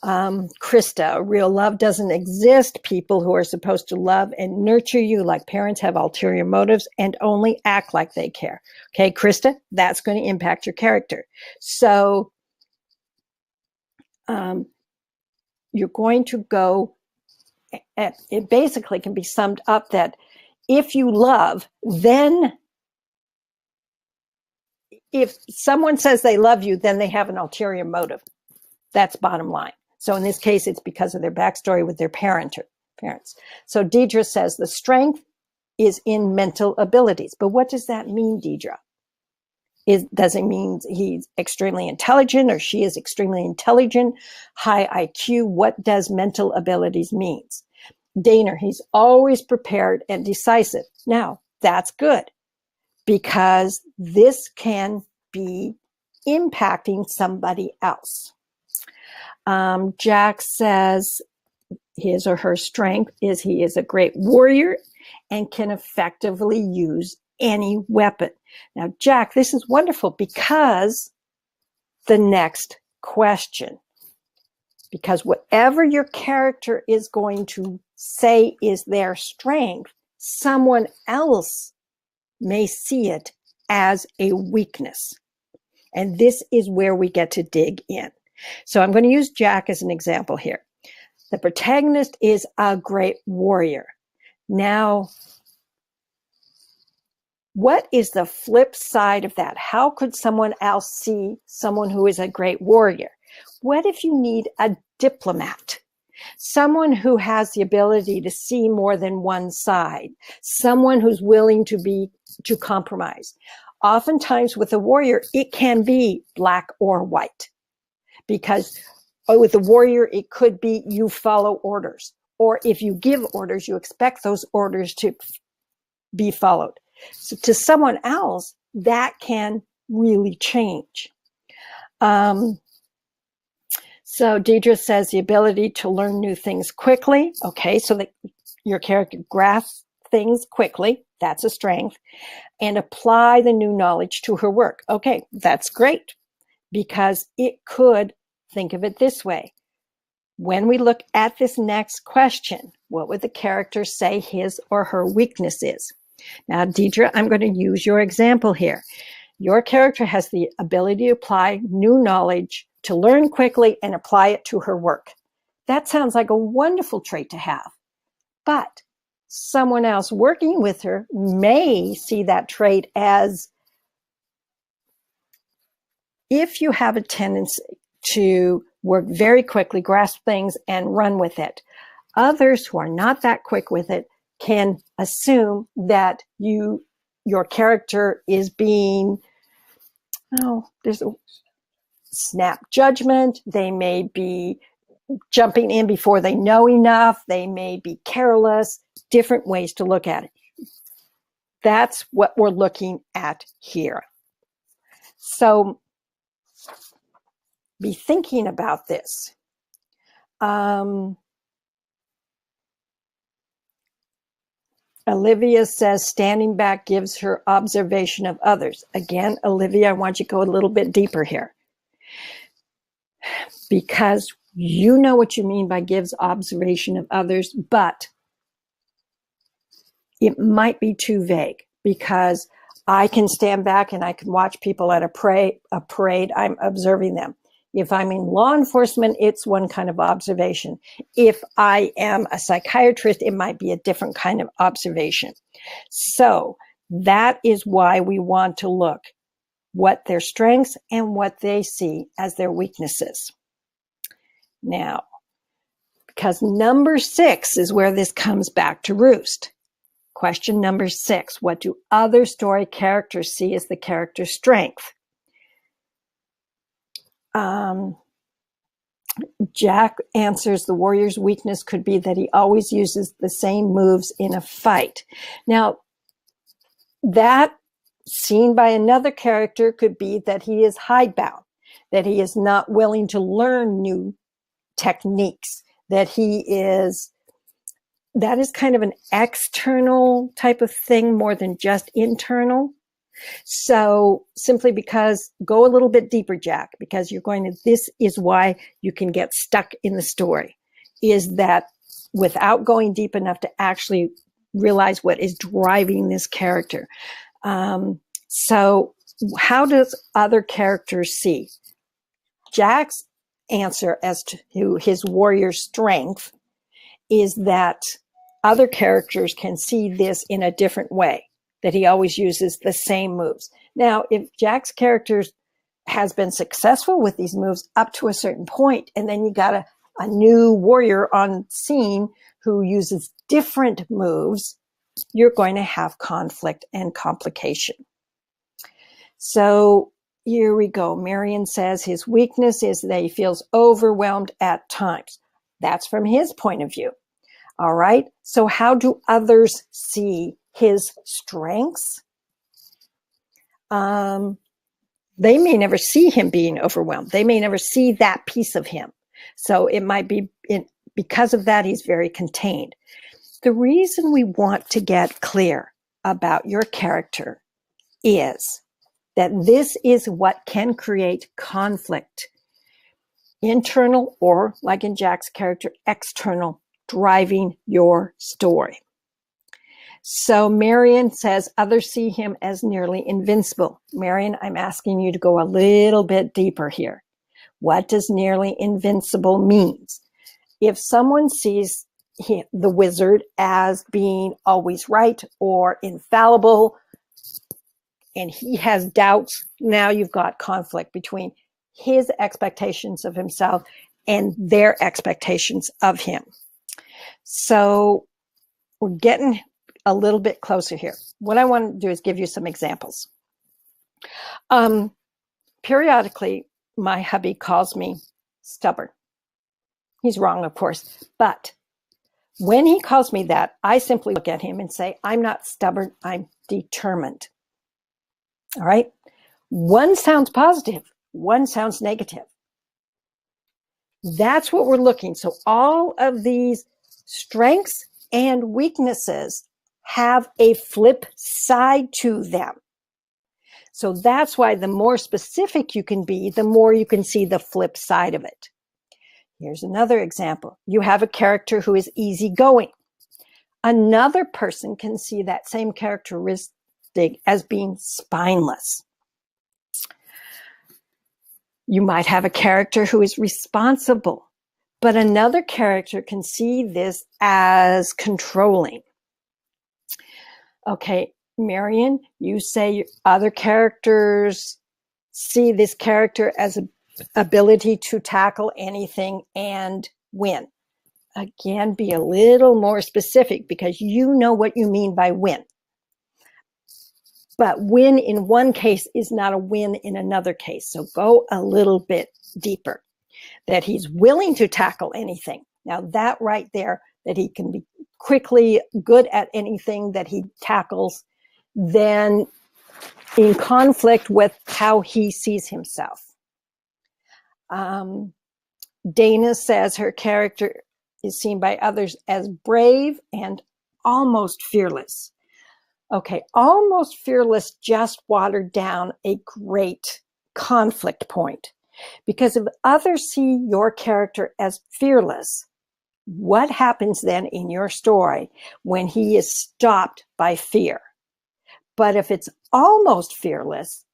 Krista, real love doesn't exist. People who are supposed to love and nurture you like parents have ulterior motives and only act like they care. Okay, Krista, that's going to impact your character. So you're going to go, it basically can be summed up that if you love, then if someone says they love you, then they have an ulterior motive. That's bottom line. So in this case, it's because of their backstory with their parents. So Deidre says the strength is in mental abilities. But what does that mean, Deidre? Does it mean he's extremely intelligent or she is extremely intelligent, high IQ? What does mental abilities mean? Daner, he's always prepared and decisive. Now, that's good because this can be impacting somebody else. Jack says his or her strength is he is a great warrior and can effectively use any weapon. Now, Jack, this is wonderful because the next question, because whatever your character is going to say is their strength, someone else may see it as a weakness. And this is where we get to dig in. So I'm going to use Jack as an example here. The protagonist is a great warrior. Now, what is the flip side of that? How could someone else see someone who is a great warrior? What if you need a diplomat? Someone who has the ability to see more than one side. Someone who's willing to compromise. Oftentimes with a warrior, it can be black or white. Because with a warrior, it could be you follow orders. Or if you give orders, you expect those orders to be followed. So to someone else, that can really change. So Deidre says the ability to learn new things quickly. Okay, so that your character grasps things quickly. That's a strength. And apply the new knowledge to her work. Okay, that's great. Because it could, think of it this way. When we look at this next question, what would the character say his or her weakness is? Now, Deidre, I'm going to use your example here. Your character has the ability to apply new knowledge, to learn quickly and apply it to her work. That sounds like a wonderful trait to have. But someone else working with her may see that trait as, if you have a tendency to work very quickly, grasp things, and run with it, others who are not that quick with it can assume that your character is being, there's a snap judgment. They may be jumping in before they know enough. They may be careless, different ways to look at it. That's what we're looking at here. So be thinking about this. Olivia says standing back gives her observation of others. Again, Olivia, I want you to go a little bit deeper here, because you know what you mean by gives observation of others, but it might be too vague, because I can stand back and I can watch people at a parade. I'm observing them. If I'm in law enforcement, it's one kind of observation. If I am a psychiatrist, it might be a different kind of observation. So that is why we want to look what their strengths and what they see as their weaknesses. Now, because number 6 is where this comes back to roost. Question number 6, what do other story characters see as the character's strength? Jack answers the warrior's weakness could be that he always uses the same moves in a fight. Now, that seen by another character could be that he is hidebound, that he is not willing to learn new techniques, that is kind of an external type of thing more than just internal. So simply because, go a little bit deeper, Jack, because this is why you can get stuck in the story, is that without going deep enough to actually realize what is driving this character. So how does other characters see? Jack's answer as to his warrior strength is that other characters can see this in a different way, that he always uses the same moves. Now, if Jack's character has been successful with these moves up to a certain point, and then you got a new warrior on scene who uses different moves, you're going to have conflict and complication. So here we go. Marion says his weakness is that he feels overwhelmed at times. That's from his point of view. All right. So how do others see his strengths? They may never see him being overwhelmed. They may never see that piece of him. So it might be because of that, he's very contained. The reason we want to get clear about your character is that this is what can create conflict, internal or, like in Jack's character, external, driving your story. So Marion says others see him as nearly invincible. Marion, I'm asking you to go a little bit deeper here. What does nearly invincible means? If someone sees the wizard as being always right or infallible, and he has doubts, now you've got conflict between his expectations of himself and their expectations of him. So we're getting a little bit closer here. What I want to do is give you some examples. Periodically, my hubby calls me stubborn. He's wrong, of course, but when he calls me that, I simply look at him and say, I'm not stubborn, I'm determined. All right? One sounds positive, one sounds negative. That's what we're looking. So all of these strengths and weaknesses have a flip side to them. So that's why the more specific you can be, the more you can see the flip side of it. Here's another example. You have a character who is easygoing. Another person can see that same characteristic as being spineless. You might have a character who is responsible, but another character can see this as controlling. Okay, Marion, you say other characters see this character as an ability to tackle anything and win. Again, be a little more specific because you know what you mean by win. But win in one case is not a win in another case. So go a little bit deeper. That he's willing to tackle anything. Now that right there, that he can be quickly good at anything that he tackles, then in conflict with how he sees himself. Dana says her character is seen by others as brave and almost fearless. Okay, almost fearless just watered down a great conflict point. Because if others see your character as fearless, what happens then in your story when he is stopped by fear? But if it's almost fearless,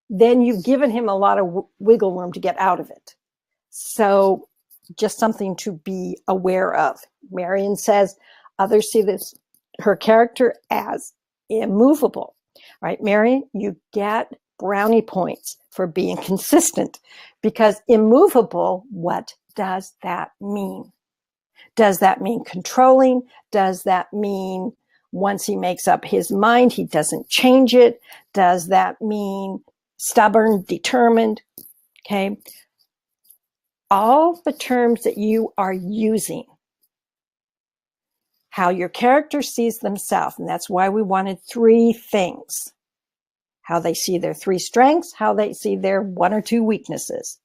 then you've given him a lot of wiggle room to get out of it. So just something to be aware of. Marion says others see her character as immovable. All right, Marion, you get brownie points for being consistent, because immovable, what does that mean? Does that mean controlling? Does that mean once he makes up his mind, he doesn't change it? Does that mean stubborn, determined? Okay. All the terms that you are using, how your character sees themselves, and that's why we wanted 3 things. How they see their 3 strengths, how they see their 1 or 2 weaknesses.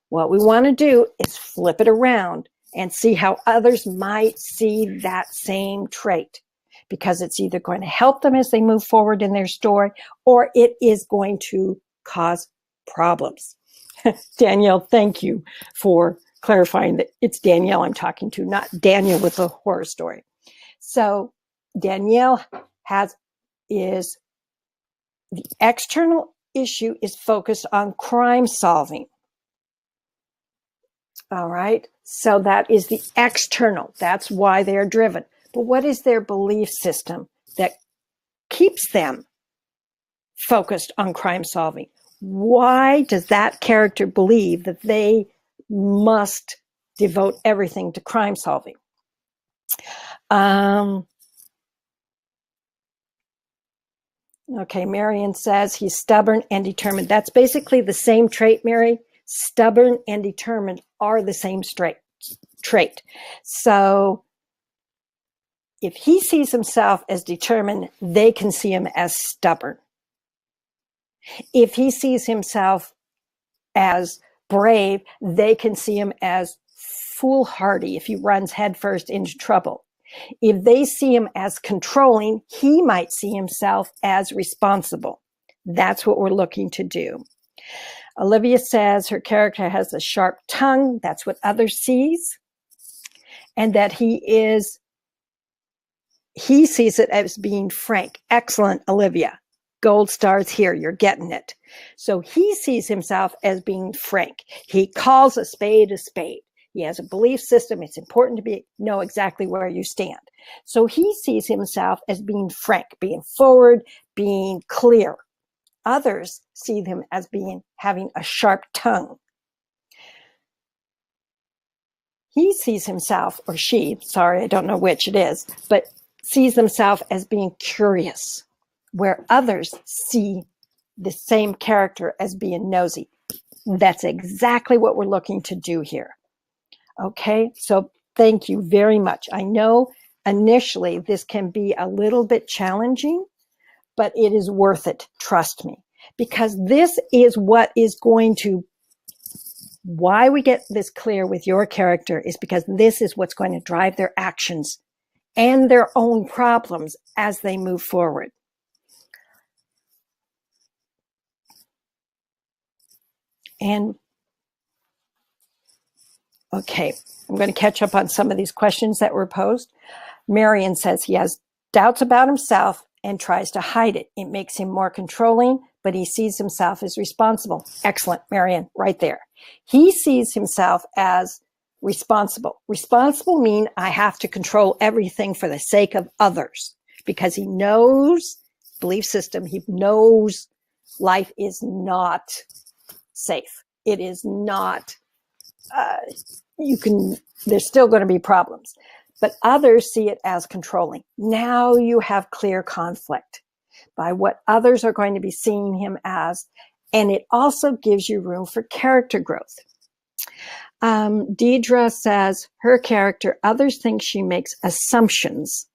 What we want to do is flip it around and see how others might see that same trait, because it's either going to help them as they move forward in their story, or it is going to cause problems. Danielle, thank you for clarifying that it's Danielle I'm talking to, not Daniel with a horror story. So Danielle is the external issue is focused on crime solving. All right. So that is the external. That's why they are driven. But what is their belief system that keeps them focused on crime solving? Why does that character believe that they must devote everything to crime solving? Okay, Marion says he's stubborn and determined. That's basically the same trait, Mary. Stubborn and determined are the same trait. So if he sees himself as determined, they can see him as stubborn. If he sees himself as brave, they can see him as foolhardy if he runs headfirst into trouble. If they see him as controlling, he might see himself as responsible. That's what we're looking to do. Olivia says her character has a sharp tongue. That's what others sees. And that he sees it as being frank. Excellent, Olivia. Gold stars here. You're getting it. So he sees himself as being frank. He calls a spade a spade. He has a belief system. It's important to know exactly where you stand. So he sees himself as being frank, being forward, being clear. Others see him as having a sharp tongue. He sees himself, or she, sorry, I don't know which it is, but sees himself as being curious, where others see the same character as being nosy. That's exactly what we're looking to do here. Okay, so thank you very much. I know initially this can be a little bit challenging, but it is worth it, trust me, because this is what is going to, why we get this clear with your character is because this is what's going to drive their actions and their own problems as they move forward. And okay, I'm going to catch up on some of these questions that were posed. Marion says he has doubts about himself and tries to hide it. It makes him more controlling, but he sees himself as responsible. Excellent, Marian, right there. He sees himself as responsible. Responsible mean I have to control everything for the sake of others, because he knows belief system. He knows life is not safe. It is not, there's still going to be problems, but others see it as controlling. Now you have clear conflict by what others are going to be seeing him as. And it also gives you room for character growth. Deidre says her character, others think she makes assumptions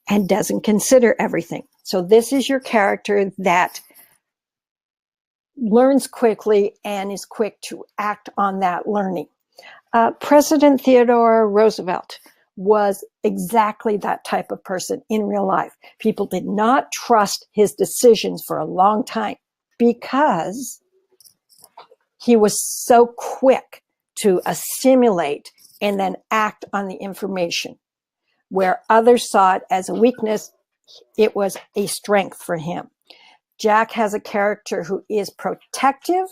and doesn't consider everything. So this is your character that learns quickly and is quick to act on that learning. President Theodore Roosevelt was exactly that type of person in real life. People did not trust his decisions for a long time because he was so quick to assimilate and then act on the information. Where others saw it as a weakness, it was a strength for him. Jack has a character who is protective,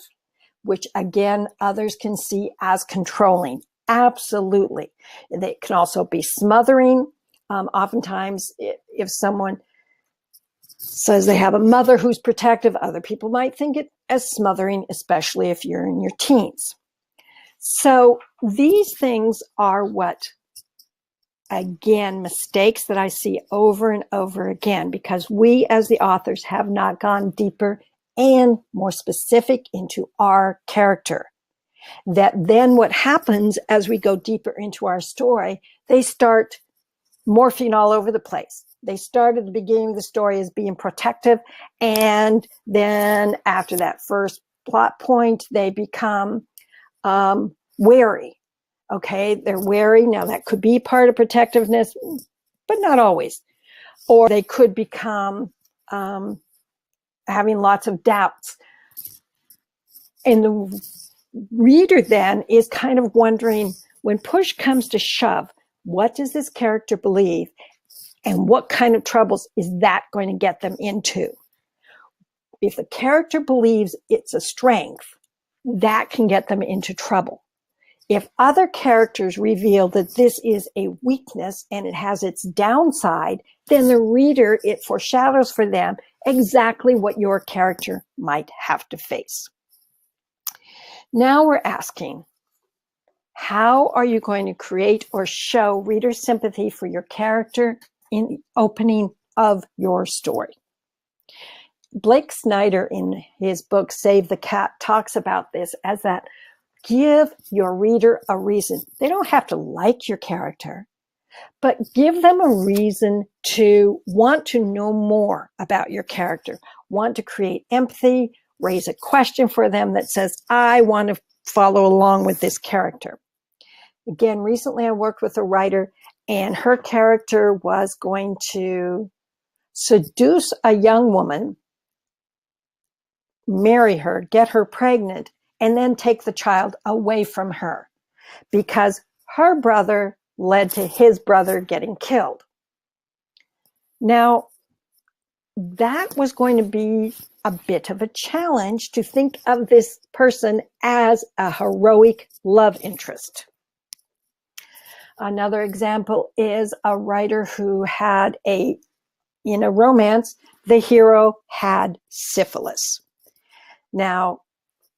which again, others can see as controlling. Absolutely. They can also be smothering. Oftentimes, if someone says they have a mother who's protective, other people might think it as smothering, especially if you're in your teens. So these things are what, again, mistakes that I see over and over again, because we as the authors have not gone deeper and more specific into our character. That then what happens as we go deeper into our story, they start morphing all over the place. They start at the beginning of the story as being protective, and then after that first plot point, they become wary. Okay, they're wary. Now that could be part of protectiveness, but not always. Or they could become having lots of doubts. And the reader then is kind of wondering, when push comes to shove, what does this character believe? And what kind of troubles is that going to get them into? If the character believes it's a strength, that can get them into trouble. If other characters reveal that this is a weakness and it has its downside, then the reader, it foreshadows for them exactly what your character might have to face. Now we're asking, how are you going to create or show reader sympathy for your character in the opening of your story? Blake Snyder, in his book, Save the Cat, talks about this as that give your reader a reason. They don't have to like your character, but give them a reason to want to know more about your character, want to create empathy, raise a question for them that says, I want to follow along with this character. Again, recently I worked with a writer, and her character was going to seduce a young woman, marry her, get her pregnant, and then take the child away from her because her brother led to his brother getting killed. Now, that was going to be a bit of a challenge to think of this person as a heroic love interest. Another example is a writer who had in a romance, the hero had syphilis. Now,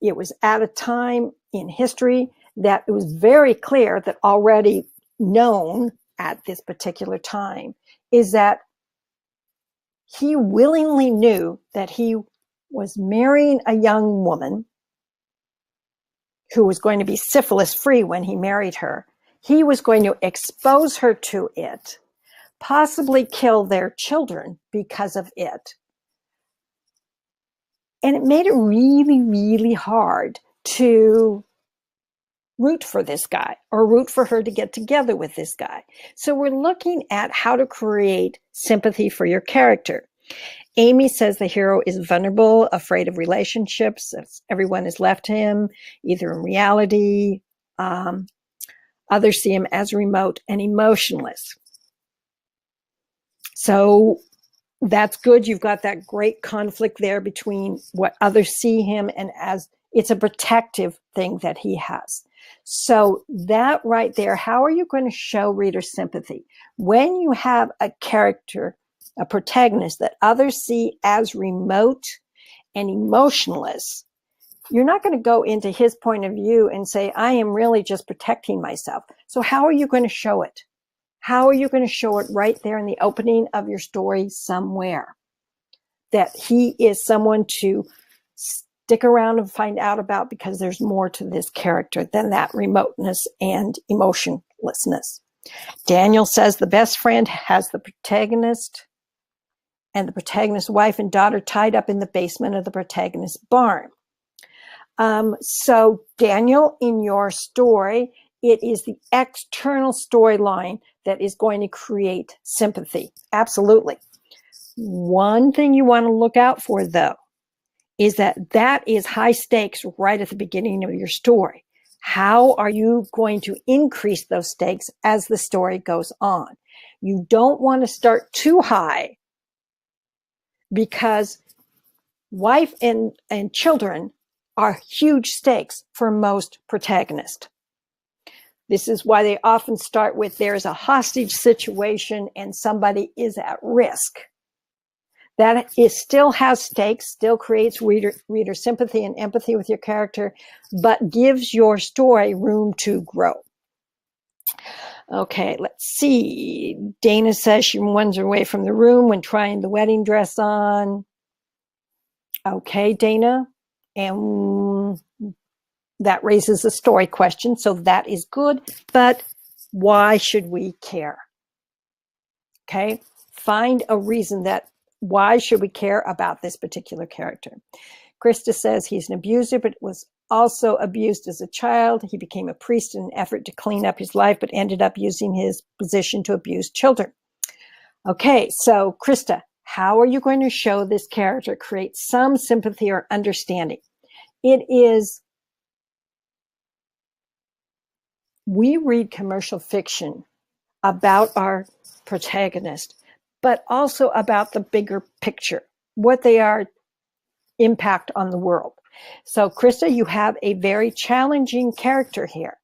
it was at a time in history that it was very clear that already known at this particular time is that he willingly knew that he was marrying a young woman who was going to be syphilis free when he married her. He was going to expose her to it, possibly kill their children because of it. And it made it really, really hard to root for this guy or root for her to get together with this guy. So we're looking at how to create sympathy for your character. Amy says the hero is vulnerable, afraid of relationships. Everyone is left to him, either in reality. Others see him as remote and emotionless. So that's good. You've got that great conflict there between what others see him and as it's a protective thing that he has. So that right there, how are you going to show reader sympathy? When you have a character, a protagonist that others see as remote and emotionless, you're not going to go into his point of view and say, I am really just protecting myself. So how are you going to show it? How are you going to show it right there in the opening of your story somewhere? That he is someone to stick around and find out about, because there's more to this character than that remoteness and emotionlessness. Daniel says the best friend has the protagonist and the protagonist's wife and daughter tied up in the basement of the protagonist's barn. So Daniel, in your story, it is the external storyline that is going to create sympathy. Absolutely. One thing you want to look out for, though, is that is high stakes right at the beginning of your story. How are you going to increase those stakes as the story goes on? You don't want to start too high, because wife and children are huge stakes for most protagonists. This is why they often start with there's a hostage situation and somebody is at risk. That still has stakes, still creates reader sympathy and empathy with your character, but gives your story room to grow. Okay, let's see. Dana says she runs away from the room when trying the wedding dress on. Okay, Dana. And that raises a story question, so that is good, but why should we care? Okay, find a reason why should we care about this particular character? Krista says he's an abuser, but was also abused as a child. He became a priest in an effort to clean up his life, but ended up using his position to abuse children. Okay, so Krista, how are you going to show this character create some sympathy or understanding? We read commercial fiction about our protagonist, but also about the bigger picture, what they are impact on the world. So Krista, you have a very challenging character here.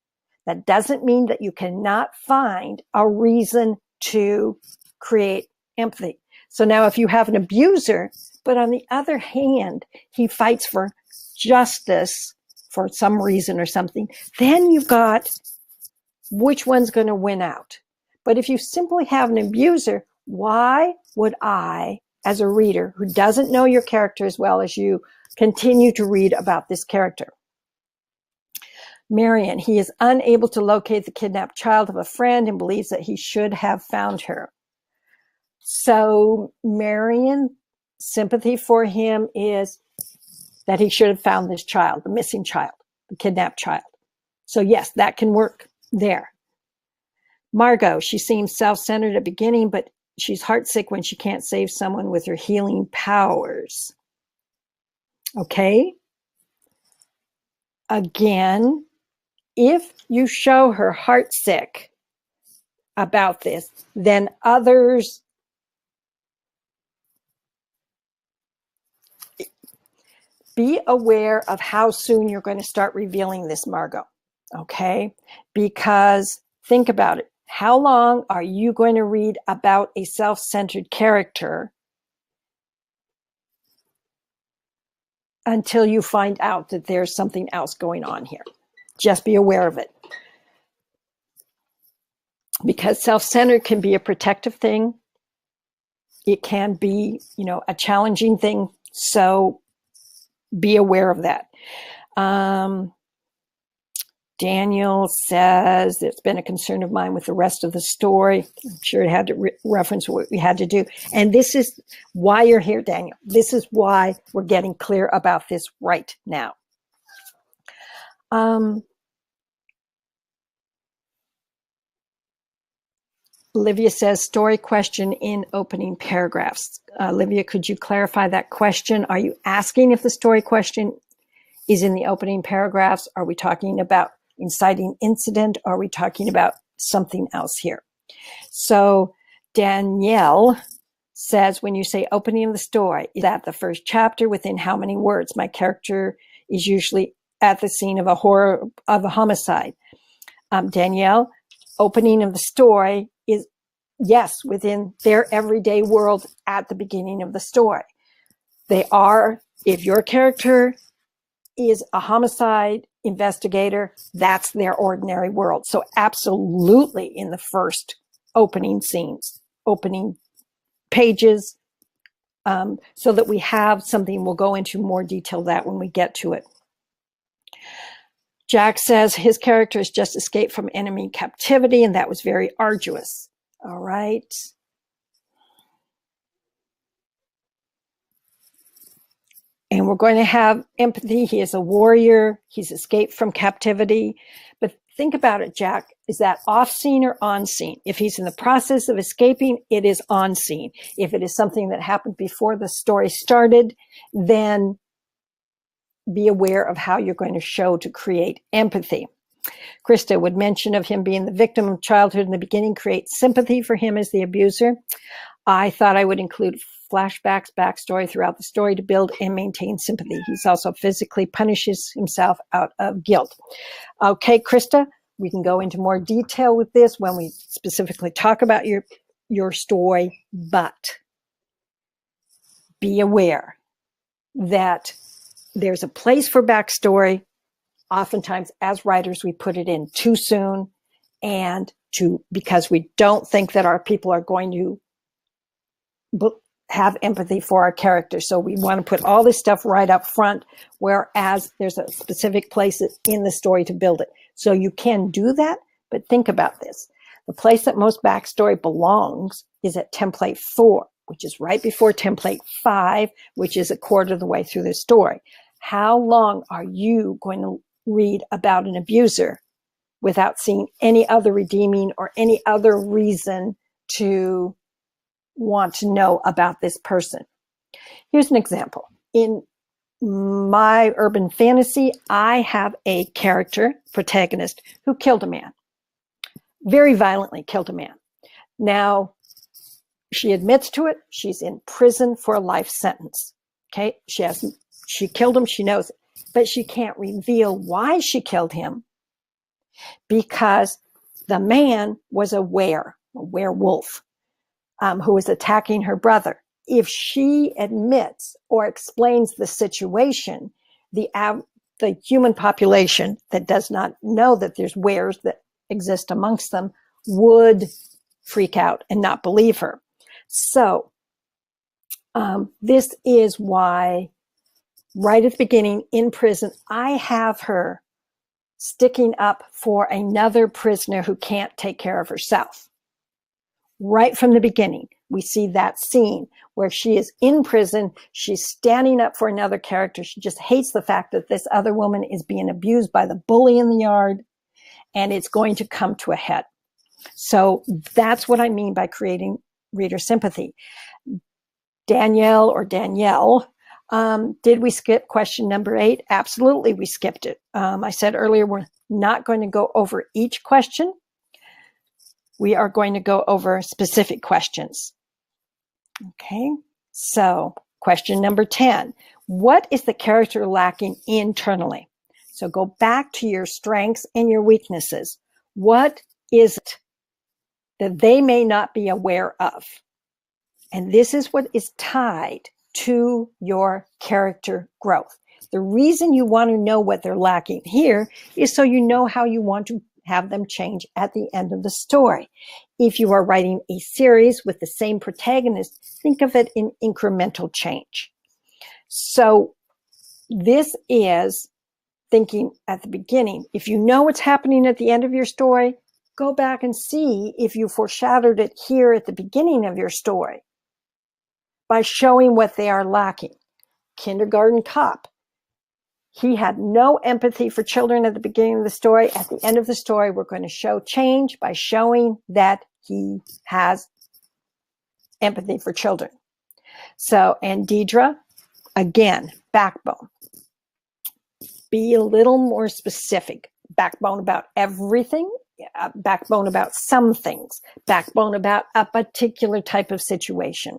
That doesn't mean that you cannot find a reason to create empathy. So now if you have an abuser, but on the other hand, he fights for justice for some reason or something, then you've got which one's going to win out. But if you simply have an abuser, why would I, as a reader who doesn't know your character as well as you, continue to read about this character? Marion, he is unable to locate the kidnapped child of a friend and believes that he should have found her. So Marion, sympathy for him is that he should have found this child, the missing child, the kidnapped child. So yes, that can work there. Margot, she seems self-centered at the beginning, but she's heartsick when she can't save someone with her healing powers. Okay. Again, if you show her heartsick about this, then others be aware of how soon you're going to start revealing this, Margot. Okay? Because think about it. How long are you going to read about a self-centered character until you find out that there's something else going on here? Just be aware of it. Because self-centered can be a protective thing. It can be, a challenging thing. So be aware of that. Daniel says it's been a concern of mine with the rest of the story. I'm sure it had to reference what we had to do. And this is why you're here, Daniel. This is why we're getting clear about this right now. Olivia says, story question in opening paragraphs. Olivia, could you clarify that question? Are you asking if the story question is in the opening paragraphs? Are we talking about inciting incident? Or are we talking about something else here? So Danielle says, when you say opening of the story, is that the first chapter within how many words? My character is usually at the scene of a homicide. Danielle, opening of the story is, yes, within their everyday world at the beginning of the story. They are, if your character is a homicide investigator, that's their ordinary world. So absolutely in the first opening scenes, opening pages, so that we have something. We'll go into more detail of that when we get to it. Jack says his character has just escaped from enemy captivity, and that was very arduous. All right. And we're going to have empathy. He is a warrior. He's escaped from captivity. But think about it, Jack. Is that off scene or on scene? If he's in the process of escaping, it is on scene. If it is something that happened before the story started, then be aware of how you're going to show to create empathy. Krista would mention of him being the victim of childhood in the beginning, create sympathy for him as the abuser. I thought I would include flashbacks, backstory throughout the story to build and maintain sympathy. He's also physically punishes himself out of guilt. Okay, Krista, we can go into more detail with this when we specifically talk about your story, but be aware that there's a place for backstory. Oftentimes, as writers, we put it in too soon because we don't think that our people are going to have empathy for our characters. So we want to put all this stuff right up front, whereas there's a specific place in the story to build it. So you can do that, but think about this. The place that most backstory belongs is at template 4, which is right before template 5, which is a quarter of the way through the story. How long are you going to read about an abuser without seeing any other redeeming or any other reason to want to know about this person? Here's an example. In my urban fantasy, I have a character, protagonist, who killed a man. Very violently killed a man. Now, she admits to it. She's in prison for a life sentence. Okay, she killed him. She knows it, but she can't reveal why she killed him because the man was a werewolf, who was attacking her brother. If she admits or explains the situation, the human population that does not know that there's wares that exist amongst them would freak out and not believe her. So this is why right at the beginning in prison, I have her sticking up for another prisoner who can't take care of herself. Right from the beginning, we see that scene where she is in prison. She's standing up for another character. She just hates the fact that this other woman is being abused by the bully in the yard, and it's going to come to a head. So that's what I mean by creating reader sympathy. Danielle, did we skip question number 8? Absolutely, we skipped it. I said earlier, we're not going to go over each question. We are going to go over specific questions. Okay, so question number 10. What is the character lacking internally? So go back to your strengths and your weaknesses. What is it that they may not be aware of? And this is what is tied to your character growth. The reason you want to know what they're lacking here is so you know how you want to have them change at the end of the story. If you are writing a series with the same protagonist, think of it in incremental change. So this is thinking at the beginning. If you know what's happening at the end of your story, go back and see if you foreshadowed it here at the beginning of your story by showing what they are lacking. Kindergarten Cop. He had no empathy for children at the beginning of the story. At the end of the story, we're going to show change by showing that he has empathy for children. So, and Deidre, again, backbone. Be a little more specific. Backbone about everything, backbone about some things, backbone about a particular type of situation.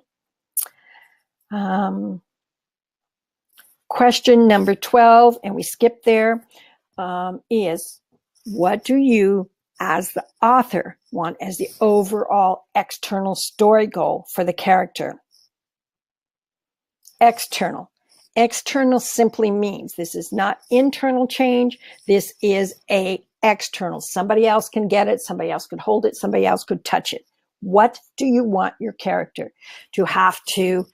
Question number 12, and we skip there, is what do you, as the author, want as the overall external story goal for the character? External. External simply means this is not internal change. This is a external. Somebody else can get it. Somebody else could hold it. Somebody else could touch it. What do you want your character to have to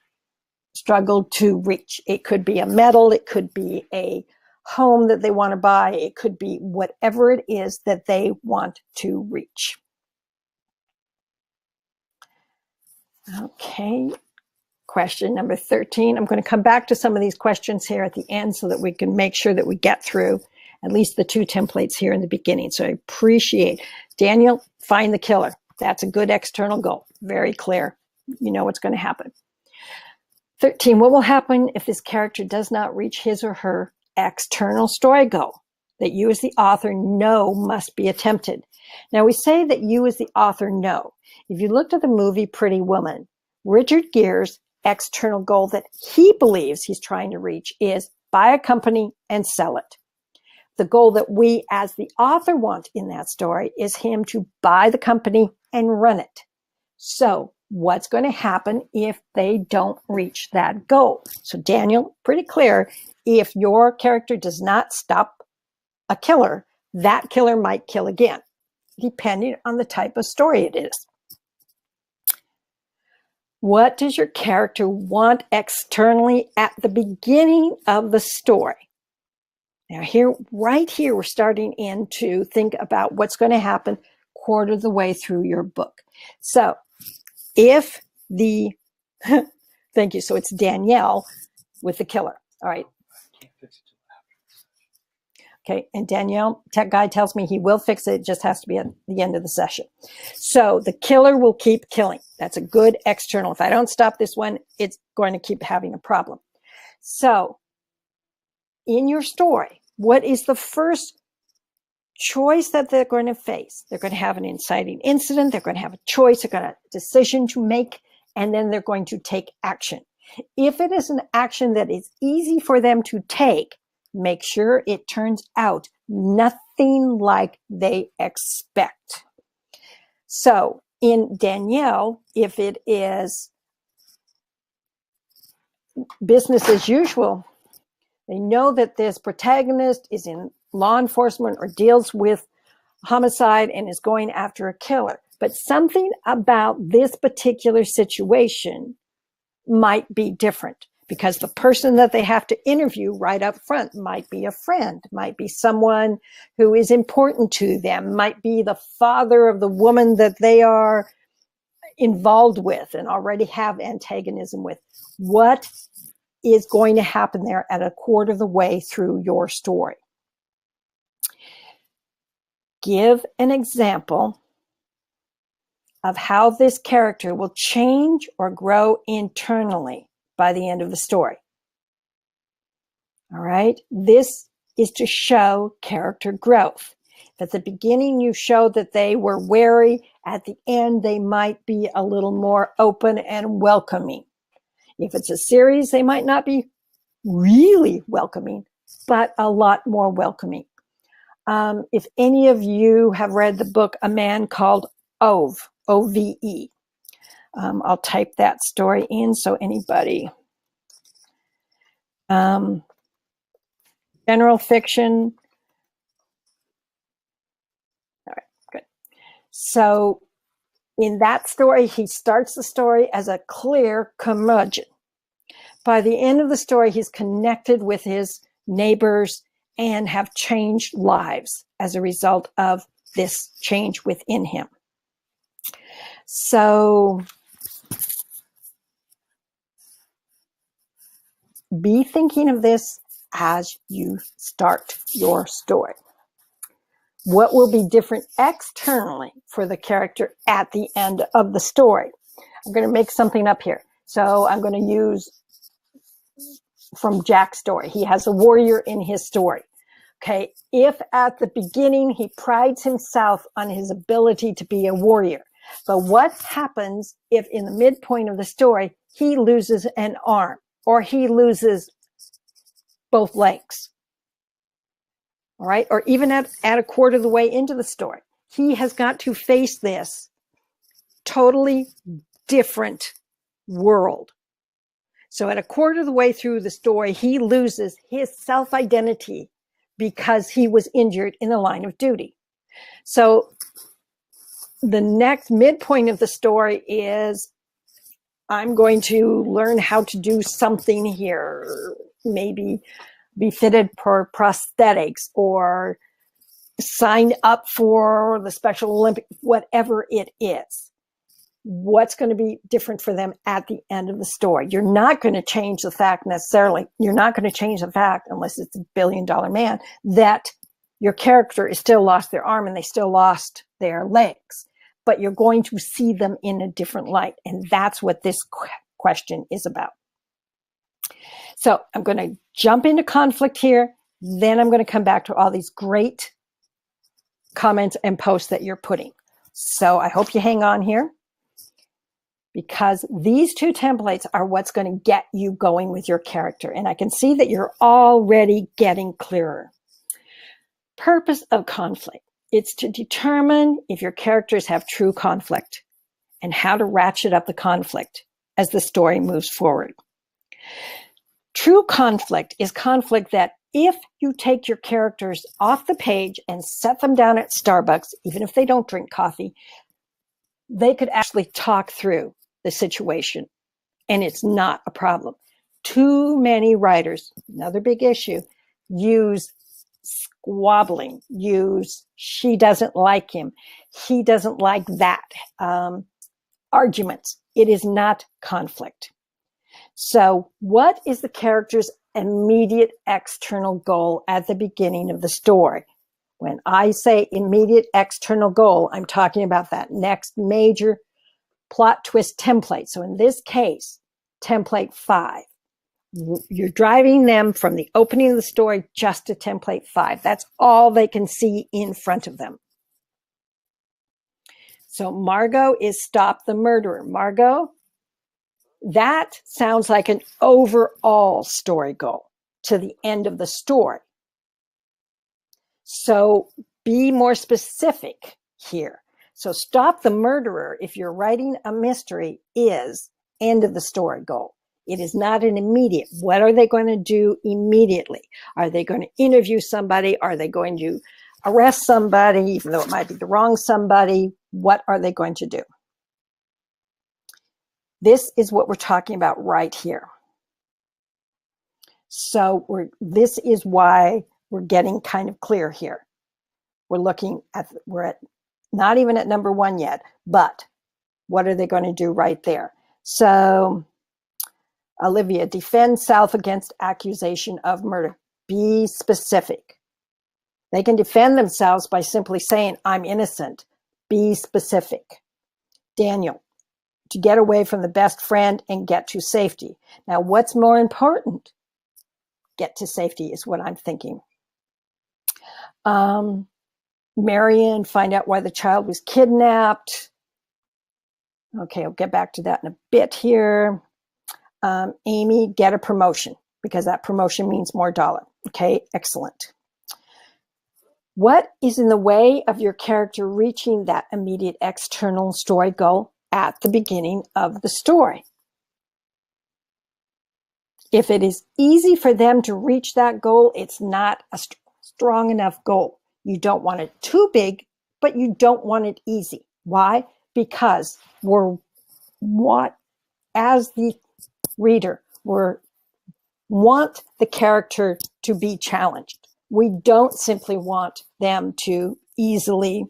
struggle to reach? It could be a medal. It could be a home that they want to buy. It could be whatever it is that they want to reach. Okay. Question number 13. I'm going to come back to some of these questions here at the end so that we can make sure that we get through at least the 2 templates here in the beginning. So I appreciate Daniel, find the killer. That's a good external goal. Very clear. You know what's going to happen. 13. What will happen if this character does not reach his or her external story goal that you as the author know must be attempted? Now we say that you as the author know. If you looked at the movie Pretty Woman, Richard Gere's external goal that he believes he's trying to reach is buy a company and sell it. The goal that we as the author want in that story is him to buy the company and run it. So what's going to happen if they don't reach that goal? So Daniel, pretty clear, if your character does not stop a killer, that killer might kill again, depending on the type of story it is. What does your character want externally at the beginning of the story? Now here, right here, we're starting in to think about what's going to happen quarter of the way through your book. So if the, thank you, so it's Danielle with the killer. All right. Okay, and Danielle, tech guy tells me he will fix it. It just has to be at the end of the session. So the killer will keep killing. That's a good external. If I don't stop this one, it's going to keep having a problem. So in your story, what is the first choice that they're going to face? They're going to have an inciting incident. They're going to have a choice. They're going to have a decision to make, and then they're going to take action. If it is an action that is easy for them to take, make sure it turns out nothing like they expect. So in Danielle, if it is business as usual, they know that this protagonist is in law enforcement or deals with homicide and is going after a killer. But something about this particular situation might be different, because the person that they have to interview right up front might be a friend, might be someone who is important to them, might be the father of the woman that they are involved with and already have antagonism with. What is going to happen there at a quarter of the way through your story? Give an example of how this character will change or grow internally by the end of the story. All right. This is to show character growth. At the beginning, you show that they were wary. At the end, they might be a little more open and welcoming. If it's a series, they might not be really welcoming, but a lot more welcoming. If any of you have read the book, A Man Called Ove, O-V-E, I'll type that story in so anybody. General fiction. All right, good. So in that story, he starts the story as a clear curmudgeon. By the end of the story, he's connected with his neighbors and have changed lives as a result of this change within him. So be thinking of this as you start your story. What will be different externally for the character at the end of the story? I'm going to make something up here. So I'm going to use from Jack's story. He has a warrior in his story. Okay, if at the beginning he prides himself on his ability to be a warrior, But what happens if in the midpoint of the story, he loses an arm or he loses both legs? All right. Or even at a quarter of the way into the story, he has got to face this totally different world. So at a quarter of the way through the story, he loses his self-identity because he was injured in the line of duty. So the next midpoint of the story is, I'm going to learn how to do something here, maybe be fitted for prosthetics or sign up for the Special Olympics, whatever it is. What's going to be different for them at the end of the story? You're not going to change the fact necessarily. You're not going to change the fact, unless it's $1 billion man, that your character is still lost their arm and they still lost their legs. But you're going to see them in a different light. And that's what this question is about. So I'm going to jump into conflict here. Then I'm going to come back to all these great comments and posts that you're putting. So I hope you hang on here, because these two templates are what's going to get you going with your character. And I can see that you're already getting clearer. Purpose of conflict. It's to determine if your characters have true conflict and how to ratchet up the conflict as the story moves forward. True conflict is conflict that if you take your characters off the page and set them down at Starbucks, even if they don't drink coffee, they could actually talk through the situation, and it's not a problem. Too many writers, another big issue, use squabbling, use she doesn't like him, he doesn't like that, arguments. It is not conflict. So what is the character's immediate external goal at the beginning of the story? When I say immediate external goal, I'm talking about that next major plot twist template. So in this case, template 5. You're driving them from the opening of the story just to template 5. That's all they can see in front of them. So Margot is stop the murderer. Margot, that sounds like an overall story goal to the end of the story. So be more specific here. So stop the murderer, if you're writing a mystery, is end of the story goal. It is not an immediate. What are they going to do immediately? Are they going to interview somebody? Are they going to arrest somebody, even though it might be the wrong somebody? What are they going to do? This is what we're talking about right here. So this is why we're getting kind of clear here. We're at not even at number 1 yet, but what are they going to do right there? So Olivia, defend self against accusation of murder. Be specific. They can defend themselves by simply saying, I'm innocent. Be specific. Daniel, to get away from the best friend and get to safety. Now, what's more important? Get to safety is what I'm thinking. Marion, find out why the child was kidnapped. Okay, I'll get back to that in a bit here. Amy, get a promotion, because that promotion means more dollar. Okay, excellent. What is in the way of your character reaching that immediate external story goal at the beginning of the story? If it is easy for them to reach that goal, it's not a strong enough goal. You don't want it too big, but you don't want it easy. Why? Because as the reader, we want the character to be challenged. We don't simply want them to easily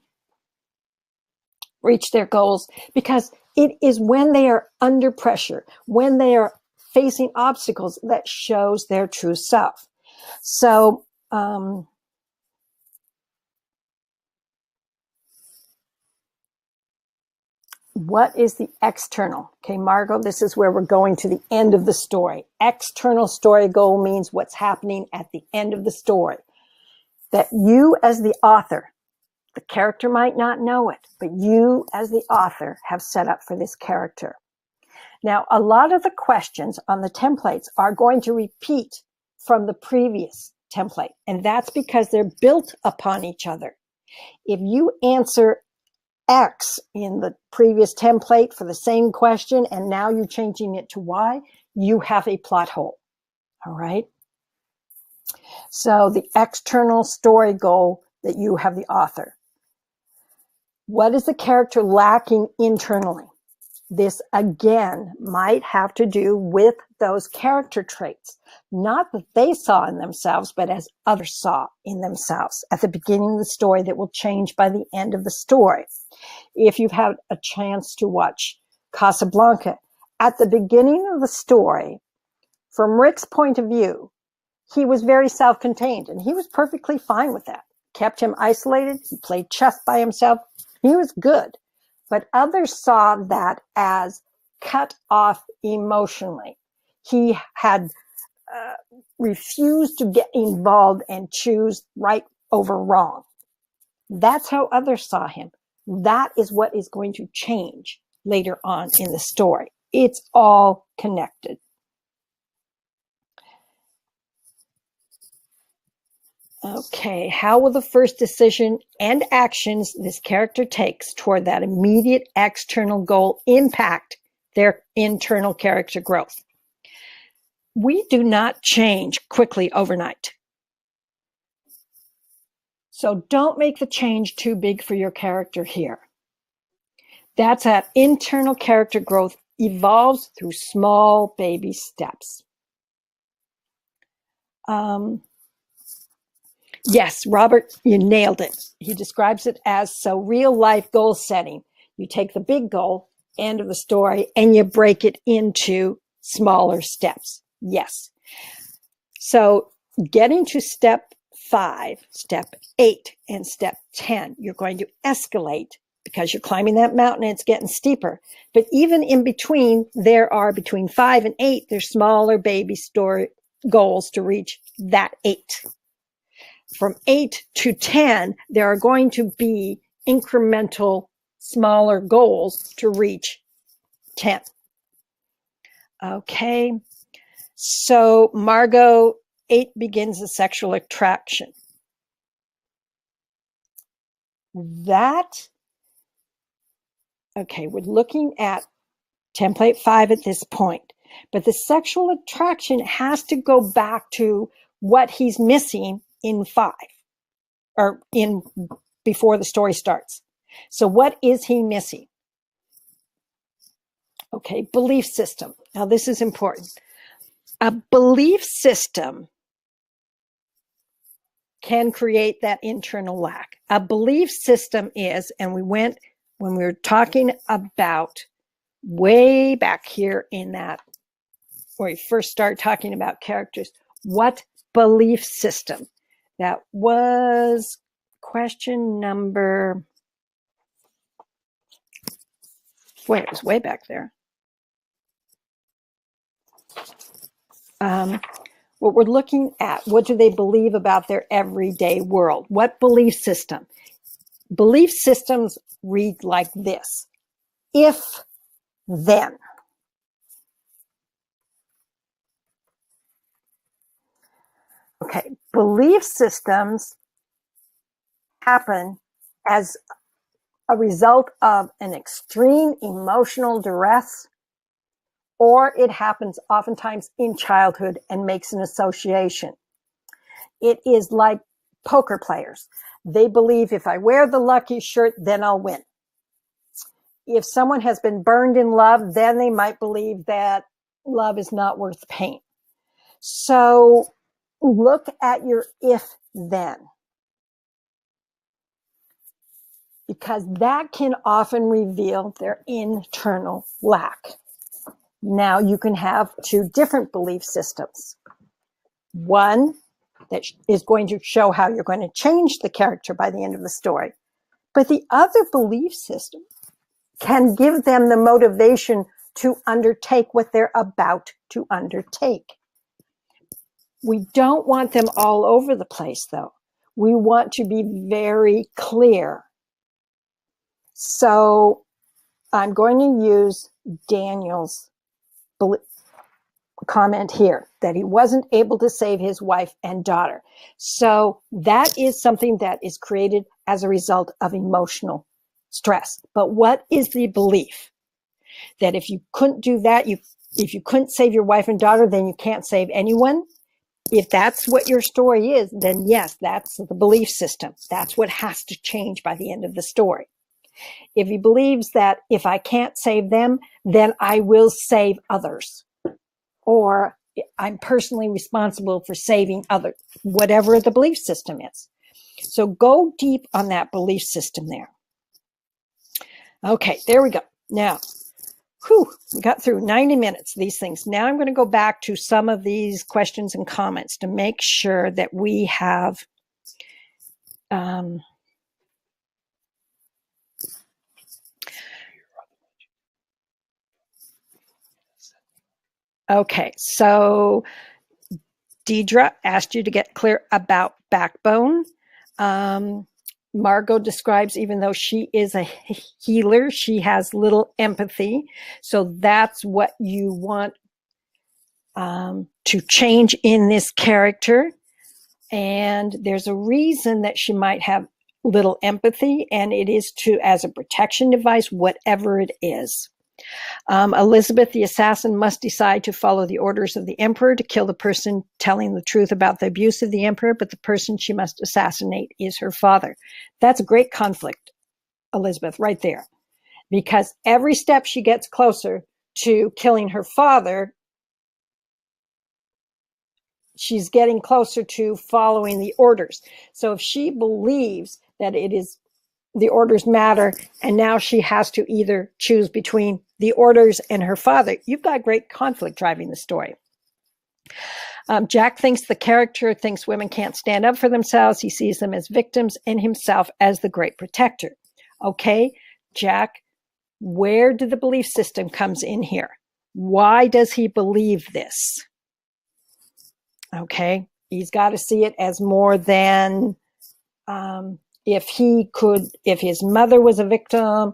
reach their goals, because it is when they are under pressure, when they are facing obstacles, that shows their true self. So, what is the external? Okay, Margot, this is where we're going to the end of the story. External story goal means what's happening at the end of the story. That you as the author The character might not know it, but you as the author have set up for this character. Now, a lot of the questions on the templates are going to repeat from the previous template, and that's because they're built upon each other. If you answer X in the previous template for the same question, and now you're changing it to Y, you have a plot hole. All right. So the external story goal that you have the author. What is the character lacking internally? This again might have to do with those character traits, not that they saw in themselves, but as others saw in themselves at the beginning of the story that will change by the end of the story. If you've had a chance to watch Casablanca, at the beginning of the story, from Rick's point of view, he was very self-contained and he was perfectly fine with that. Kept him isolated. He played chess by himself. He was good. But others saw that as cut off emotionally. He had refused to get involved and choose right over wrong. That's how others saw him. That is what is going to change later on in the story. It's all connected. Okay, how will the first decision and actions this character takes toward that immediate external goal impact their internal character growth? We do not change quickly overnight. So don't make the change too big for your character here. That's how internal character growth evolves through small baby steps. Yes, Robert, you nailed it. He describes it as so real life goal setting. You take the big goal, end of the story, and you break it into smaller steps. Yes. So getting to step 5, step 8, and step 10, you're going to escalate because you're climbing that mountain and it's getting steeper. But even in between, there are between 5 and 8, there's smaller baby story goals to reach that 8. From 8 to 10, there are going to be incremental, smaller goals to reach 10. Okay, so Margot, 8 begins the sexual attraction. Okay, we're looking at template 5 at this point, but the sexual attraction has to go back to what he's missing in 5 or in before the story starts. So what is he missing? Okay, belief system. Now this is important. A belief system can create that internal lack. A belief system is, and we went when we were talking about way back here in that where we first started talking about characters, what belief system? That was question number, boy, it was way back there. What we're looking at, what do they believe about their everyday world? What belief system? Belief systems read like this. If, then. Okay, belief systems happen as a result of an extreme emotional duress, or it happens oftentimes in childhood and makes an association. It is like poker players. They believe if I wear the lucky shirt, then I'll win. If someone has been burned in love, then they might believe that love is not worth the pain. So look at your if then, because that can often reveal their internal lack. Now you can have 2 different belief systems. One that is going to show how you're going to change the character by the end of the story. But the other belief system can give them the motivation to undertake what they're about to undertake. We don't want them all over the place, though. We want to be very clear So I'm going to use Daniel's comment here that he wasn't able to save his wife and daughter. So that is something that is created as a result of emotional stress. But what is the belief? That if you couldn't do that, if you couldn't save your wife and daughter, then you can't save anyone? If that's what your story is, then yes, that's the belief system. That's what has to change by the end of the story. If he believes that if I can't save them, then I will save others, or I'm personally responsible for saving others, whatever the belief system is. So go deep on that belief system there. Okay, there we go. Now, we got through 90 minutes, these things. Now I'm going to go back to some of these questions and comments to make sure that we have okay, so Deidre asked you to get clear about backbone. Margot describes, even though she is a healer, she has little empathy. So that's what you want to change in this character. And there's a reason that she might have little empathy, and it is as a protection device, whatever it is. Elizabeth, the assassin, must decide to follow the orders of the emperor to kill the person telling the truth about the abuse of the emperor, but the person she must assassinate is her father. That's a great conflict, Elizabeth, right there. Because every step she gets closer to killing her father, she's getting closer to following the orders. So if she believes that it is the orders matter, and now she has to either choose between the orders and her father, you've got great conflict driving the story. Jack thinks the character thinks women can't stand up for themselves. He sees them as victims and himself as the great protector. Okay, Jack, where did the belief system comes in here? Why does he believe this? Okay, he's got to see it as more than if his mother was a victim,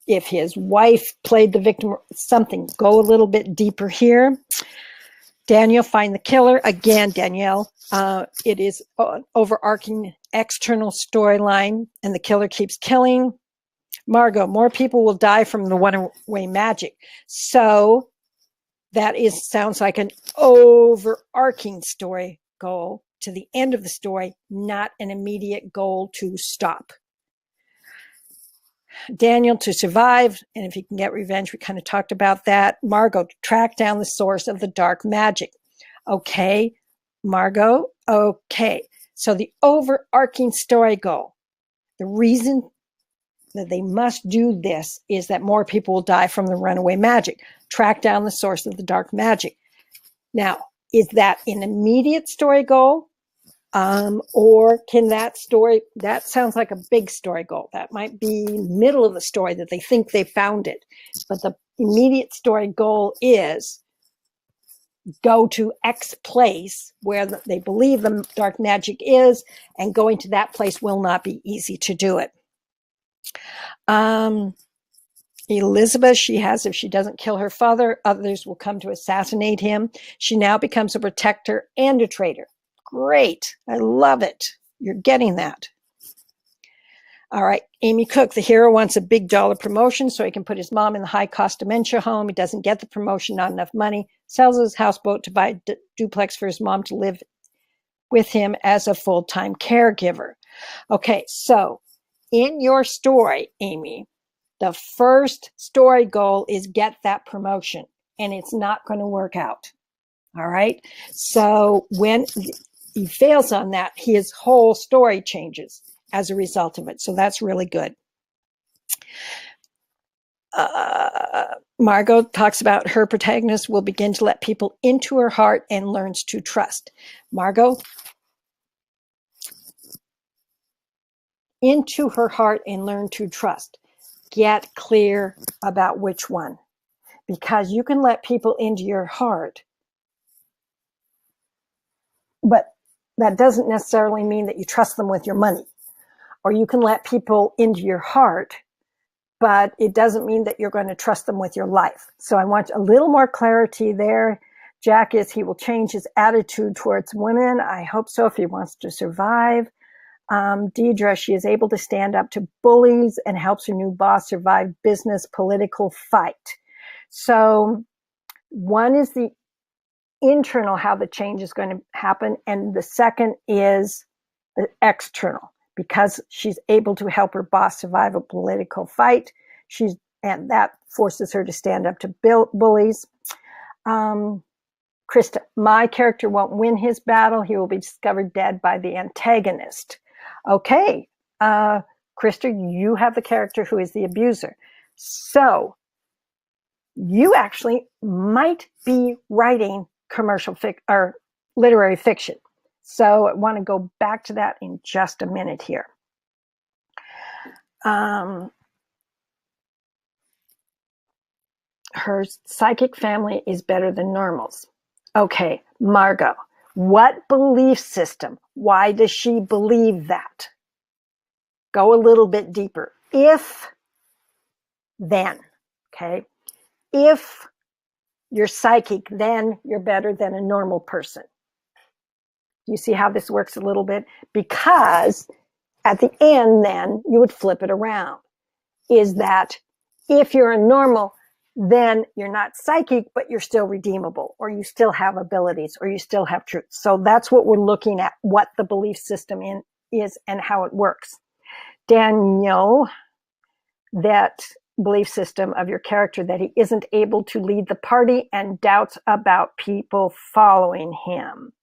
if his wife played the victim, something. Go a little bit deeper here. Daniel, find the killer. Again, Danielle, it is an overarching external storyline, and the killer keeps killing. Margot, more people will die from the one-way magic. So that sounds like an overarching story goal to the end of the story, not an immediate goal to stop. Daniel, to survive, and if he can get revenge, we kind of talked about that. Margot, to track down the source of the dark magic. Okay, Margot, okay. So the overarching story goal, the reason that they must do this is that more people will die from the runaway magic. Track down the source of the dark magic. Now, is that an immediate story goal? Or can that sounds like a big story goal. That might be middle of the story that they think they found it. But the immediate story goal is go to X place where they believe the dark magic is, and going to that place will not be easy to do it. Elizabeth, if she doesn't kill her father, others will come to assassinate him. She now becomes a protector and a traitor. Great. I love it. You're getting that. All right. Amy Cook, the hero wants a big dollar promotion so he can put his mom in the high-cost dementia home. He doesn't get the promotion, not enough money, sells his houseboat to buy a duplex for his mom to live with him as a full-time caregiver. Okay, so in your story, Amy, the first story goal is get that promotion, and it's not going to work out. All right. So when he fails on that, his whole story changes as a result of it. So that's really good. Margot talks about her protagonist will begin to let people into her heart and learns to trust. Margot, into her heart and learn to trust. Get clear about which one, because you can let people into your heart, but that doesn't necessarily mean that you trust them with your money. or you can let people into your heart, but it doesn't mean that you're going to trust them with your life. So I want a little more clarity there. Jack is, he will change his attitude towards women. I hope so if he wants to survive. Deidre, she is able to stand up to bullies and helps her new boss survive business political fight. So one is the internal, how the change is going to happen. And the second is the external, because she's able to help her boss survive a political fight. And that forces her to stand up to bullies. Krista, my character won't win his battle. He will be discovered dead by the antagonist. Okay. Krista, you have the character who is the abuser. So you actually might be writing or literary fiction. So I want to go back to that in just a minute here. Her psychic family is better than normals. Okay, Margot, what belief system? Why does she believe that? Go a little bit deeper. If, then, okay? If you're psychic, then you're better than a normal person. Do you see how this works a little bit? Because at the end, then, you would flip it around. Is that if you're a normal, then you're not psychic, but you're still redeemable, or you still have abilities, or you still have truth. So that's what we're looking at, what the belief system is and how it works. Daniel, that belief system of your character that he isn't able to lead the party and doubts about people following him.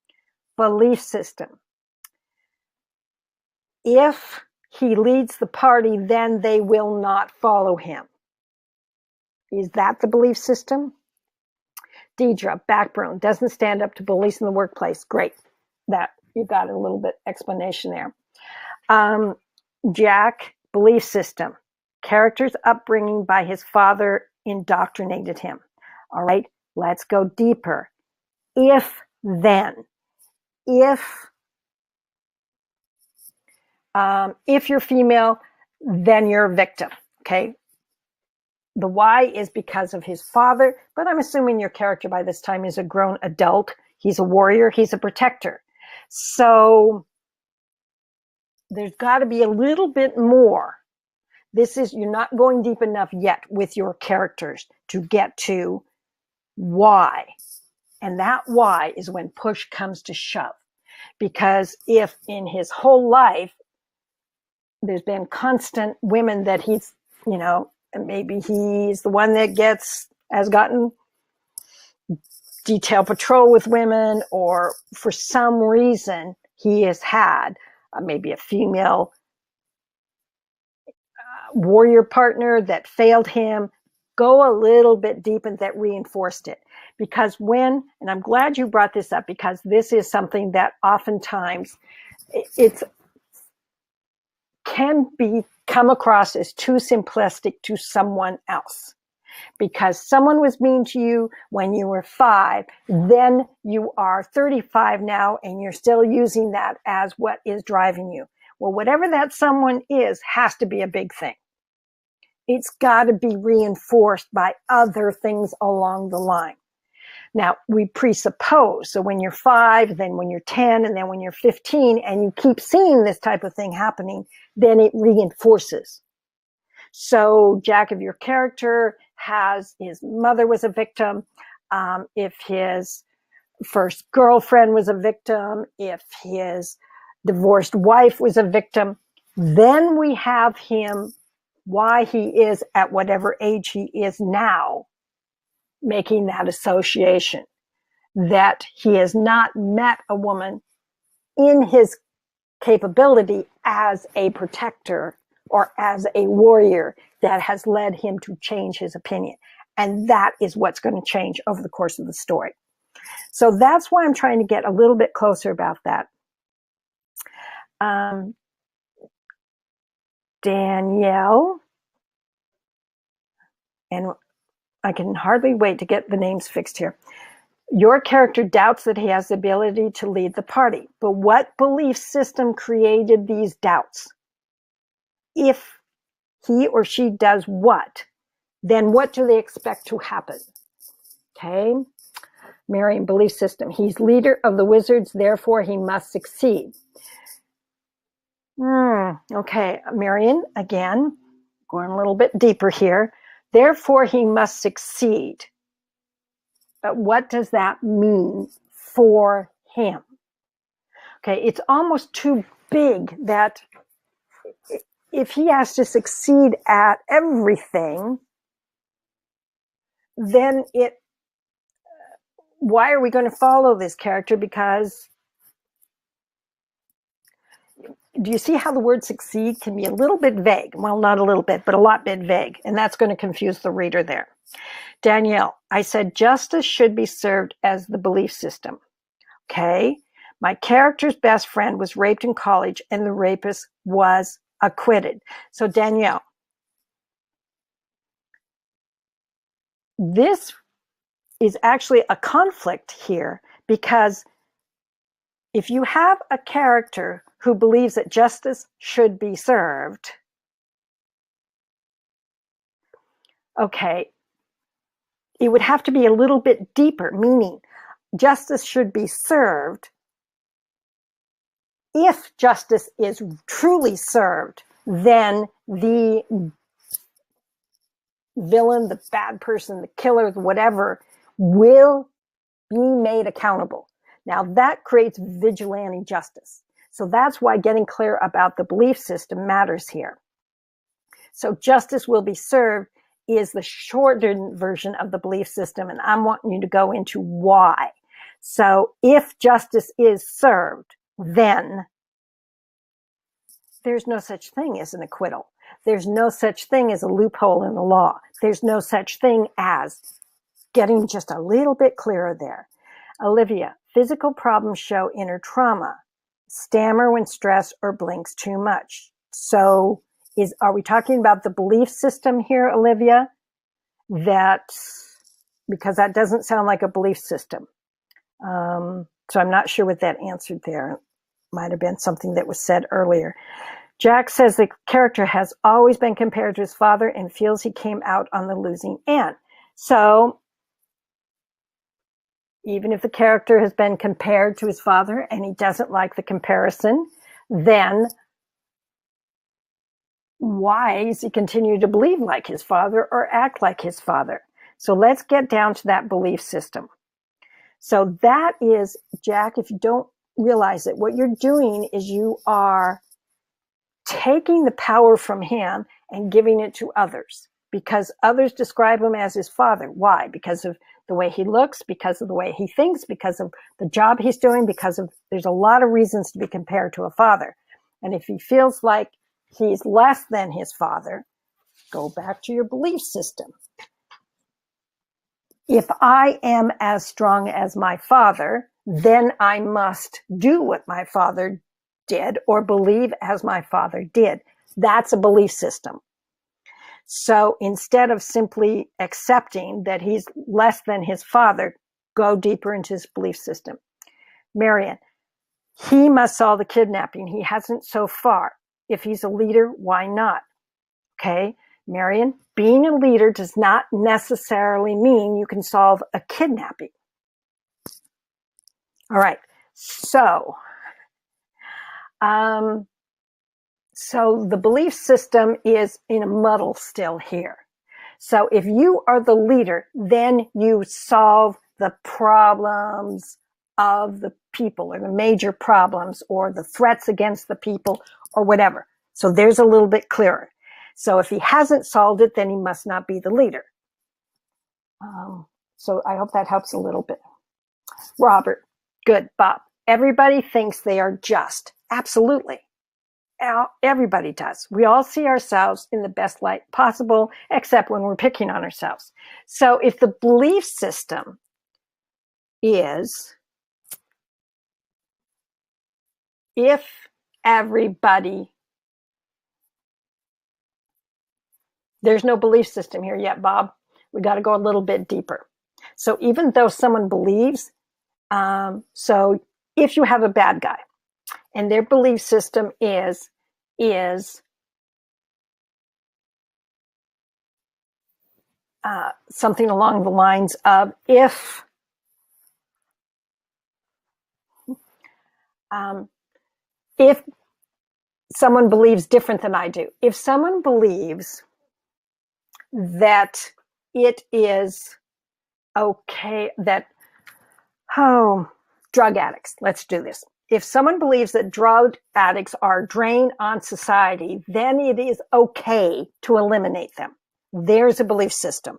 Belief system. If he leads the party, then they will not follow him. Is that the belief system? Deidre, backbone, doesn't stand up to bullies in the workplace. Great. That you got a little bit explanation there. Jack, belief system. Character's upbringing by his father indoctrinated him. All right, let's go deeper. If then, if you're female, then you're a victim. Okay. The why is because of his father, but I'm assuming your character by this time is a grown adult. He's a warrior. He's a protector. So there's got to be a little bit more. You're not going deep enough yet with your characters to get to why. And that why is when push comes to shove. Because if in his whole life, there's been constant women that he's, and maybe he's the one that has gotten detail patrol with women, or for some reason he has had maybe a female warrior partner that failed him. Go a little bit deep and that reinforced it. Because and I'm glad you brought this up, because this is something that oftentimes can come across as too simplistic to someone else. Because someone was mean to you when you were 5, then you are 35 now and you're still using that as what is driving you. Well, whatever that someone is has to be a big thing. It's got to be reinforced by other things along the line. Now, we presuppose, so when you're 5, then when you're 10, and then when you're 15, and you keep seeing this type of thing happening, then it reinforces. So, Jack, if your character his mother was a victim, if his first girlfriend was a victim, if his divorced wife was a victim, then we have him, why he is at whatever age he is now, making that association that he has not met a woman in his capability as a protector or as a warrior that has led him to change his opinion. And that is what's going to change over the course of the story. So that's why I'm trying to get a little bit closer about that. Danielle, and I can hardly wait to get the names fixed here. Your character doubts that he has the ability to lead the party, but what belief system created these doubts? if he or she does what, then what do they expect to happen? Okay. Marion, belief system. He's leader of the wizards, therefore he must succeed. Okay, Marion, again, going a little bit deeper here. Therefore he must succeed. But what does that mean for him? Okay, it's almost too big that if he has to succeed at everything, then why are we going to follow this character? Because do you see how the word succeed can be a little bit vague? Well, not a little bit, but a lot bit vague. And that's going to confuse the reader there. Danielle, I said justice should be served as the belief system. Okay. My character's best friend was raped in college and the rapist was acquitted. So Danielle, this is actually a conflict here, because if you have a character who believes that justice should be served, okay, it would have to be a little bit deeper, meaning justice should be served. If justice is truly served, then the villain, the bad person, the killer, whatever, will be made accountable. Now that creates vigilante justice. So that's why getting clear about the belief system matters here. So justice will be served is the shortened version of the belief system, and I'm wanting you to go into why. So if justice is served, then there's no such thing as an acquittal. There's no such thing as a loophole in the law. There's no such thing as getting just a little bit clearer there. Olivia, physical problems show inner trauma. Stammer when stressed or blinks too much. So are we talking about the belief system here, Olivia? Because that doesn't sound like a belief system. So I'm not sure what that answered there. Might have been something that was said earlier. Jack says the character has always been compared to his father and feels he came out on the losing end. So even if the character has been compared to his father and he doesn't like the comparison, then why does he continue to believe like his father or act like his father? So let's get down to that belief system. So that is, Jack, if you don't realize it, what you're doing is you are taking the power from him and giving it to others, because others describe him as his father. Why? Because of the way he looks, because of the way he thinks, because of the job he's doing, there's a lot of reasons to be compared to a father. And if he feels like he's less than his father, go back to your belief system. If I am as strong as my father, then I must do what my father did or believe as my father did. That's a belief system. So instead of simply accepting that he's less than his father, go deeper into his belief system. Marion, he must solve the kidnapping. He hasn't so far. If he's a leader, why not? Okay, Marion, being a leader does not necessarily mean you can solve a kidnapping. All right, so the belief system is in a muddle still here. So if you are the leader, then you solve the problems of the people, or the major problems, or the threats against the people, or whatever. So there's a little bit clearer. So if he hasn't solved it, then he must not be the leader. So I hope that helps a little bit. Robert, good. Bob, everybody thinks they are just. Absolutely. Everybody does. We all see ourselves in the best light possible, except when we're picking on ourselves. So if the belief system is, if everybody, there's no belief system here yet, Bob. We got to go a little bit deeper. So even though someone believes, so if you have a bad guy and their belief system is something along the lines of if someone believes different than I do, if someone believes that it is okay that, drug addicts, let's do this. If someone believes that drug addicts are a drain on society, then it is okay to eliminate them. There's a belief system.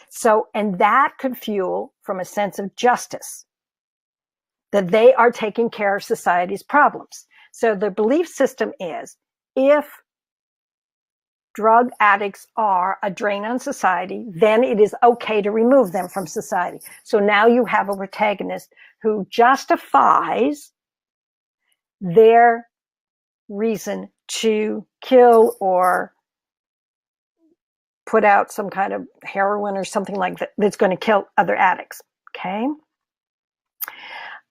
So, and that could fuel from a sense of justice, that they are taking care of society's problems. So the belief system is, if drug addicts are a drain on society, then it is okay to remove them from society. So now you have a protagonist who justifies their reason to kill or put out some kind of heroin or something like that that's going to kill other addicts. Okay.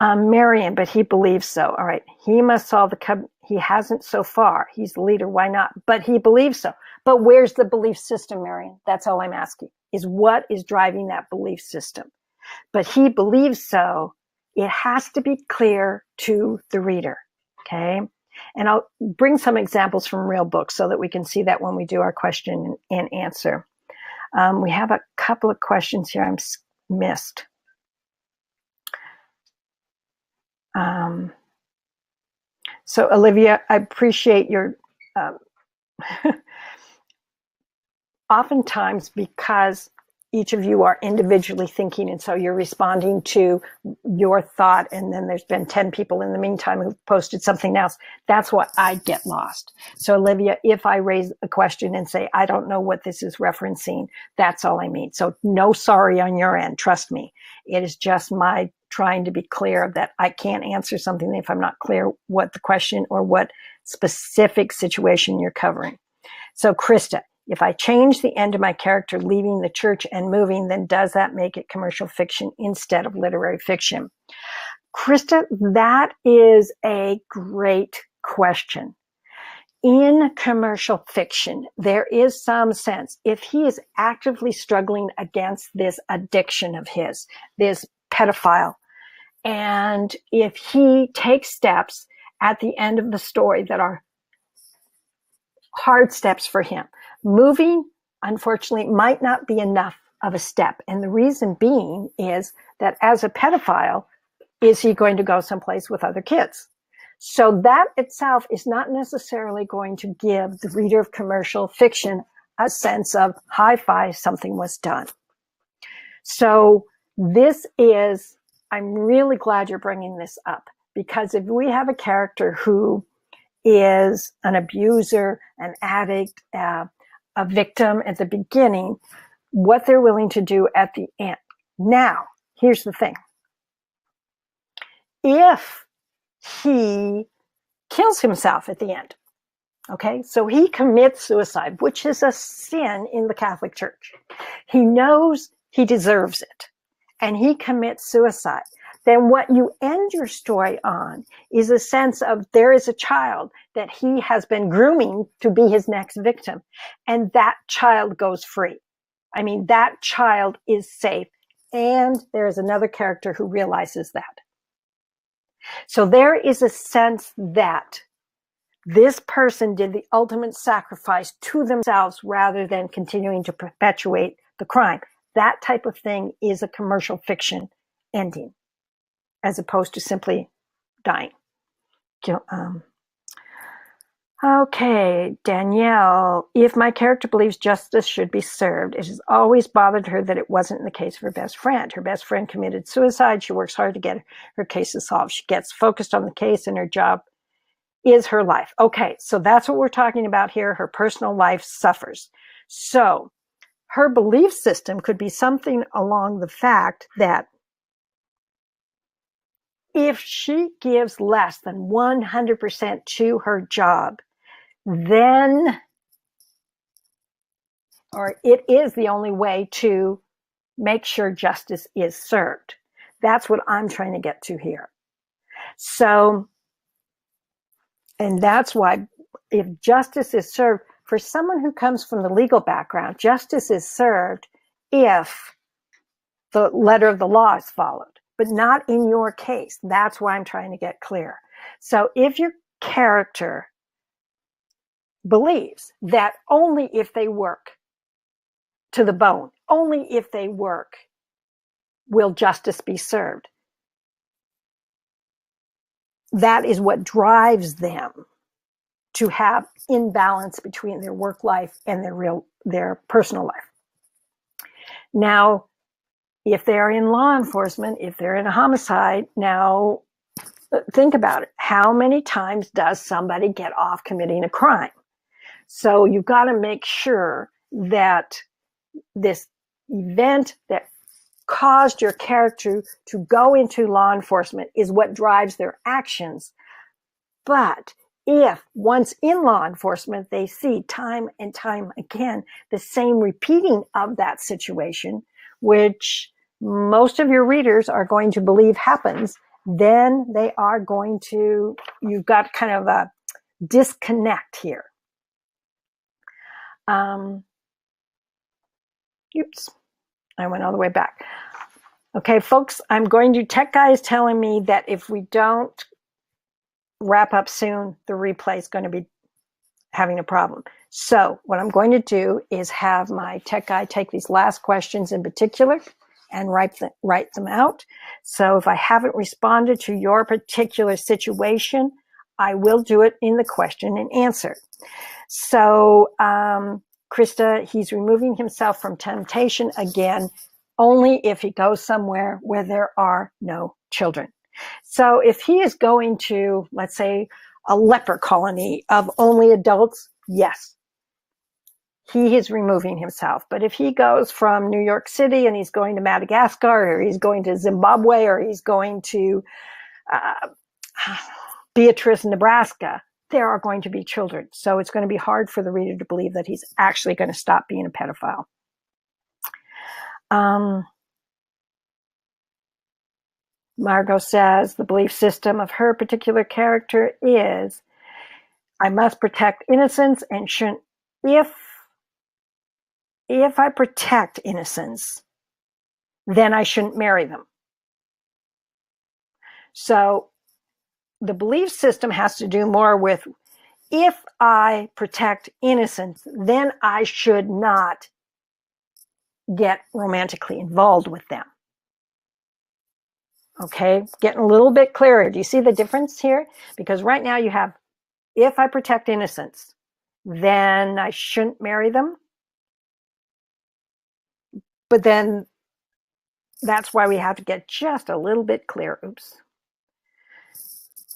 Marion, but he believes so. All right. He must solve the he hasn't so far. He's the leader. Why not? But he believes so. But where's the belief system, Marion? That's all I'm asking, is what is driving that belief system? But he believes so. It has to be clear to the reader. Okay. And I'll bring some examples from real books so that we can see that when we do our question and answer. We have a couple of questions here I'm missed. So Olivia, I appreciate your, oftentimes because each of you are individually thinking, and so you're responding to your thought, and then there's been 10 people in the meantime who've posted something else. That's what I get lost. So Olivia, if I raise a question and say, I don't know what this is referencing, that's all I mean. So no sorry on your end, trust me. It is just my trying to be clear that I can't answer something if I'm not clear what the question or what specific situation you're covering. So Krista, if I change the end of my character leaving the church and moving, then does that make it commercial fiction instead of literary fiction? Krista, that is a great question. In commercial fiction, there is some sense, if he is actively struggling against this addiction of his, this pedophile, and if he takes steps at the end of the story that are hard steps for him, moving, unfortunately, might not be enough of a step. And the reason being is that as a pedophile, is he going to go someplace with other kids? So that itself is not necessarily going to give the reader of commercial fiction a sense of high five, something was done. So this is, I'm really glad you're bringing this up, because if we have a character who is an abuser, an addict, a victim at the beginning, what they're willing to do at the end. Now, here's the thing. If he kills himself at the end, okay, so he commits suicide, which is a sin in the Catholic Church. He knows he deserves it, and he commits suicide. Then what you end your story on is a sense of there is a child that he has been grooming to be his next victim, and that child goes free. I mean, that child is safe, and there is another character who realizes that. So there is a sense that this person did the ultimate sacrifice to themselves rather than continuing to perpetuate the crime. That type of thing is a commercial fiction ending, as opposed to simply dying. Okay, Danielle, if my character believes justice should be served, it has always bothered her that it wasn't in the case of her best friend. Her best friend committed suicide. She works hard to get her cases solved. She gets focused on the case, and her job is her life. Okay, so that's what we're talking about here. Her personal life suffers. So her belief system could be something along the fact that if she gives less than 100% to her job, then, or it is the only way to make sure justice is served. That's what I'm trying to get to here. So, and that's why if justice is served, for someone who comes from the legal background, justice is served if the letter of the law is followed, but not in your case. That's why I'm trying to get clear. So if your character believes that only if they work to the bone, only if they work will justice be served, that is what drives them to have imbalance between their work life and their personal life. Now, if they're in law enforcement, if they're in a homicide, now think about it. How many times does somebody get off committing a crime? So you've got to make sure that this event that caused your character to go into law enforcement is what drives their actions. But if once in law enforcement, they see time and time again the same repeating of that situation, which most of your readers are going to believe happens, then they are going to, you've got kind of a disconnect here. Oops, I went all the way back. Okay, folks, Tech Guy is telling me that if we don't wrap up soon, the replay is going to be having a problem. So what I'm going to do is have my Tech Guy take these last questions in particular and write them out. So if I haven't responded to your particular situation, I will do it in the question and answer. So, Krista, he's removing himself from temptation again, only if he goes somewhere where there are no children. So if he is going to, let's say, a leper colony of only adults, yes, he is removing himself. But if he goes from New York City and he's going to Madagascar, or he's going to Zimbabwe, or he's going to Beatrice, Nebraska, there are going to be children. So it's going to be hard for the reader to believe that he's actually going to stop being a pedophile. Margot says the belief system of her particular character is, I must protect innocence and shouldn't, if I protect innocence, then I shouldn't marry them. So the belief system has to do more with, if I protect innocence, then I should not get romantically involved with them. Okay, getting a little bit clearer. Do you see the difference here? Because right now you have, if I protect innocence, then I shouldn't marry them. But then that's why we have to get just a little bit clear. Oops.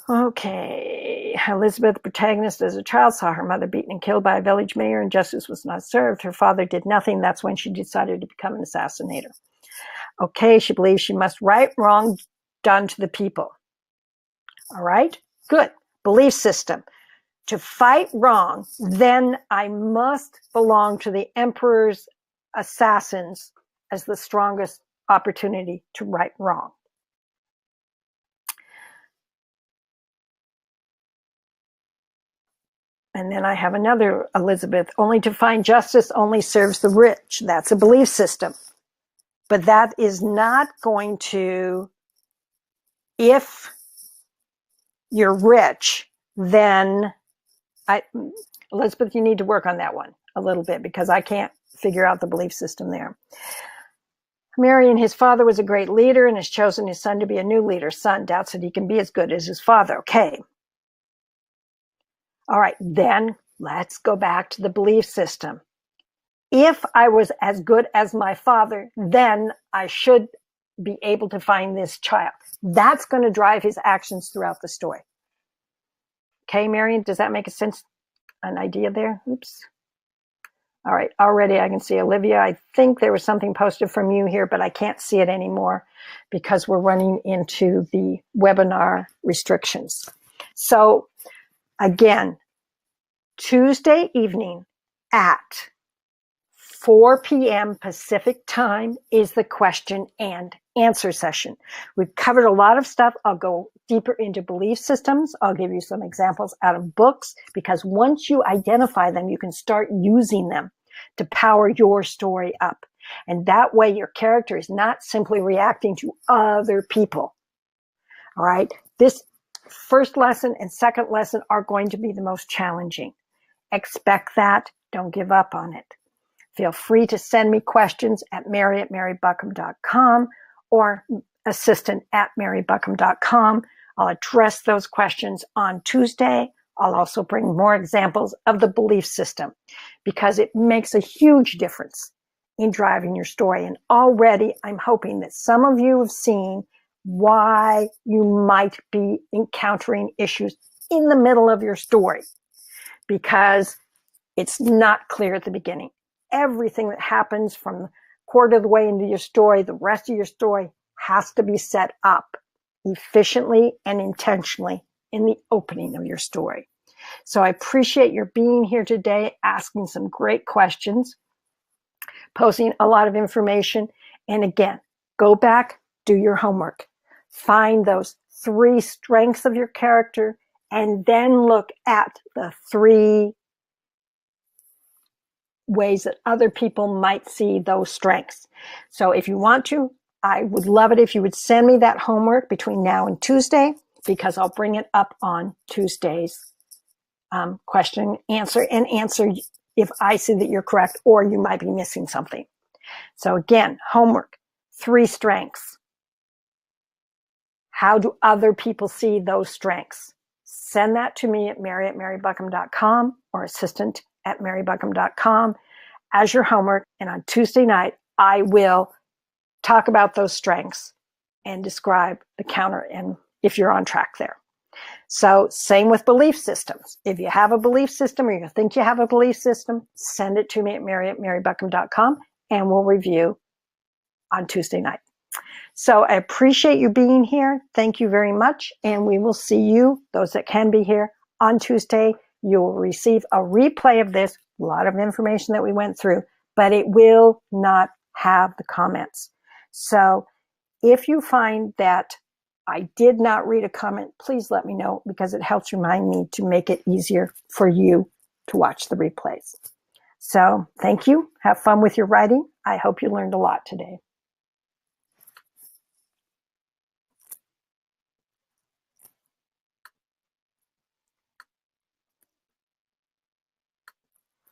Okay, Elizabeth, the protagonist, as a child, saw her mother beaten and killed by a village mayor, and justice was not served. Her father did nothing. That's when she decided to become an assassinator. Okay, she believes she must right wrong done to the people. All right, good. Belief system. To fight wrong, then I must belong to the emperor's assassins as the strongest opportunity to right wrong. And then I have another Elizabeth, only to find justice only serves the rich. That's a belief system. But that is not going to, if you're rich, then Elizabeth, you need to work on that one a little bit, because I can't figure out the belief system there. Marion, his father was a great leader and has chosen his son to be a new leader. Son doubts that he can be as good as his father. Okay. All right, then let's go back to the belief system. If I was as good as my father, then I should be able to find this child. That's going to drive his actions throughout the story. Okay, Marion, does that make a sense? An idea there? Oops. All right, already I can see Olivia. I think there was something posted from you here, but I can't see it anymore because we're running into the webinar restrictions. So again, Tuesday evening at 4 p.m. Pacific time is the question and answer session. We've covered a lot of stuff. I'll go deeper into belief systems. I'll give you some examples out of books, because once you identify them, you can start using them to power your story up. And that way your character is not simply reacting to other people. All right. This first lesson and second lesson are going to be the most challenging. Expect that. Don't give up on it. Feel free to send me questions at mary@marybuckham.com or assistant@marybuckham.com. I'll address those questions on Tuesday. I'll also bring more examples of the belief system because it makes a huge difference in driving your story. And already I'm hoping that some of you have seen why you might be encountering issues in the middle of your story because it's not clear at the beginning. Everything that happens from a quarter of the way into your story, the rest of your story has to be set up efficiently and intentionally in the opening of your story. So I appreciate your being here today, asking some great questions, posting a lot of information. And again, go back, do your homework, find those 3 strengths of your character, and then look at the 3 ways that other people might see those strengths. So if you want to, I would love it if you would send me that homework between now and Tuesday, because I'll bring it up on Tuesday's question and answer if I see that you're correct or you might be missing something. So again, homework, 3 strengths. How do other people see those strengths? Send that to me at mary@marybuckham.com or assistant@marybuckham.com as your homework. And on Tuesday night, I will talk about those strengths and describe the counter and if you're on track there. So same with belief systems. If you have a belief system or you think you have a belief system, send it to me at mary@marybuckham.com and we'll review on Tuesday night. So I appreciate you being here. Thank you very much. And we will see you, those that can be here, on Tuesday. You will receive a replay of this, a lot of information that we went through, but it will not have the comments. So if you find that I did not read a comment, please let me know because it helps remind me to make it easier for you to watch the replays. So thank you. Have fun with your writing. I hope you learned a lot today.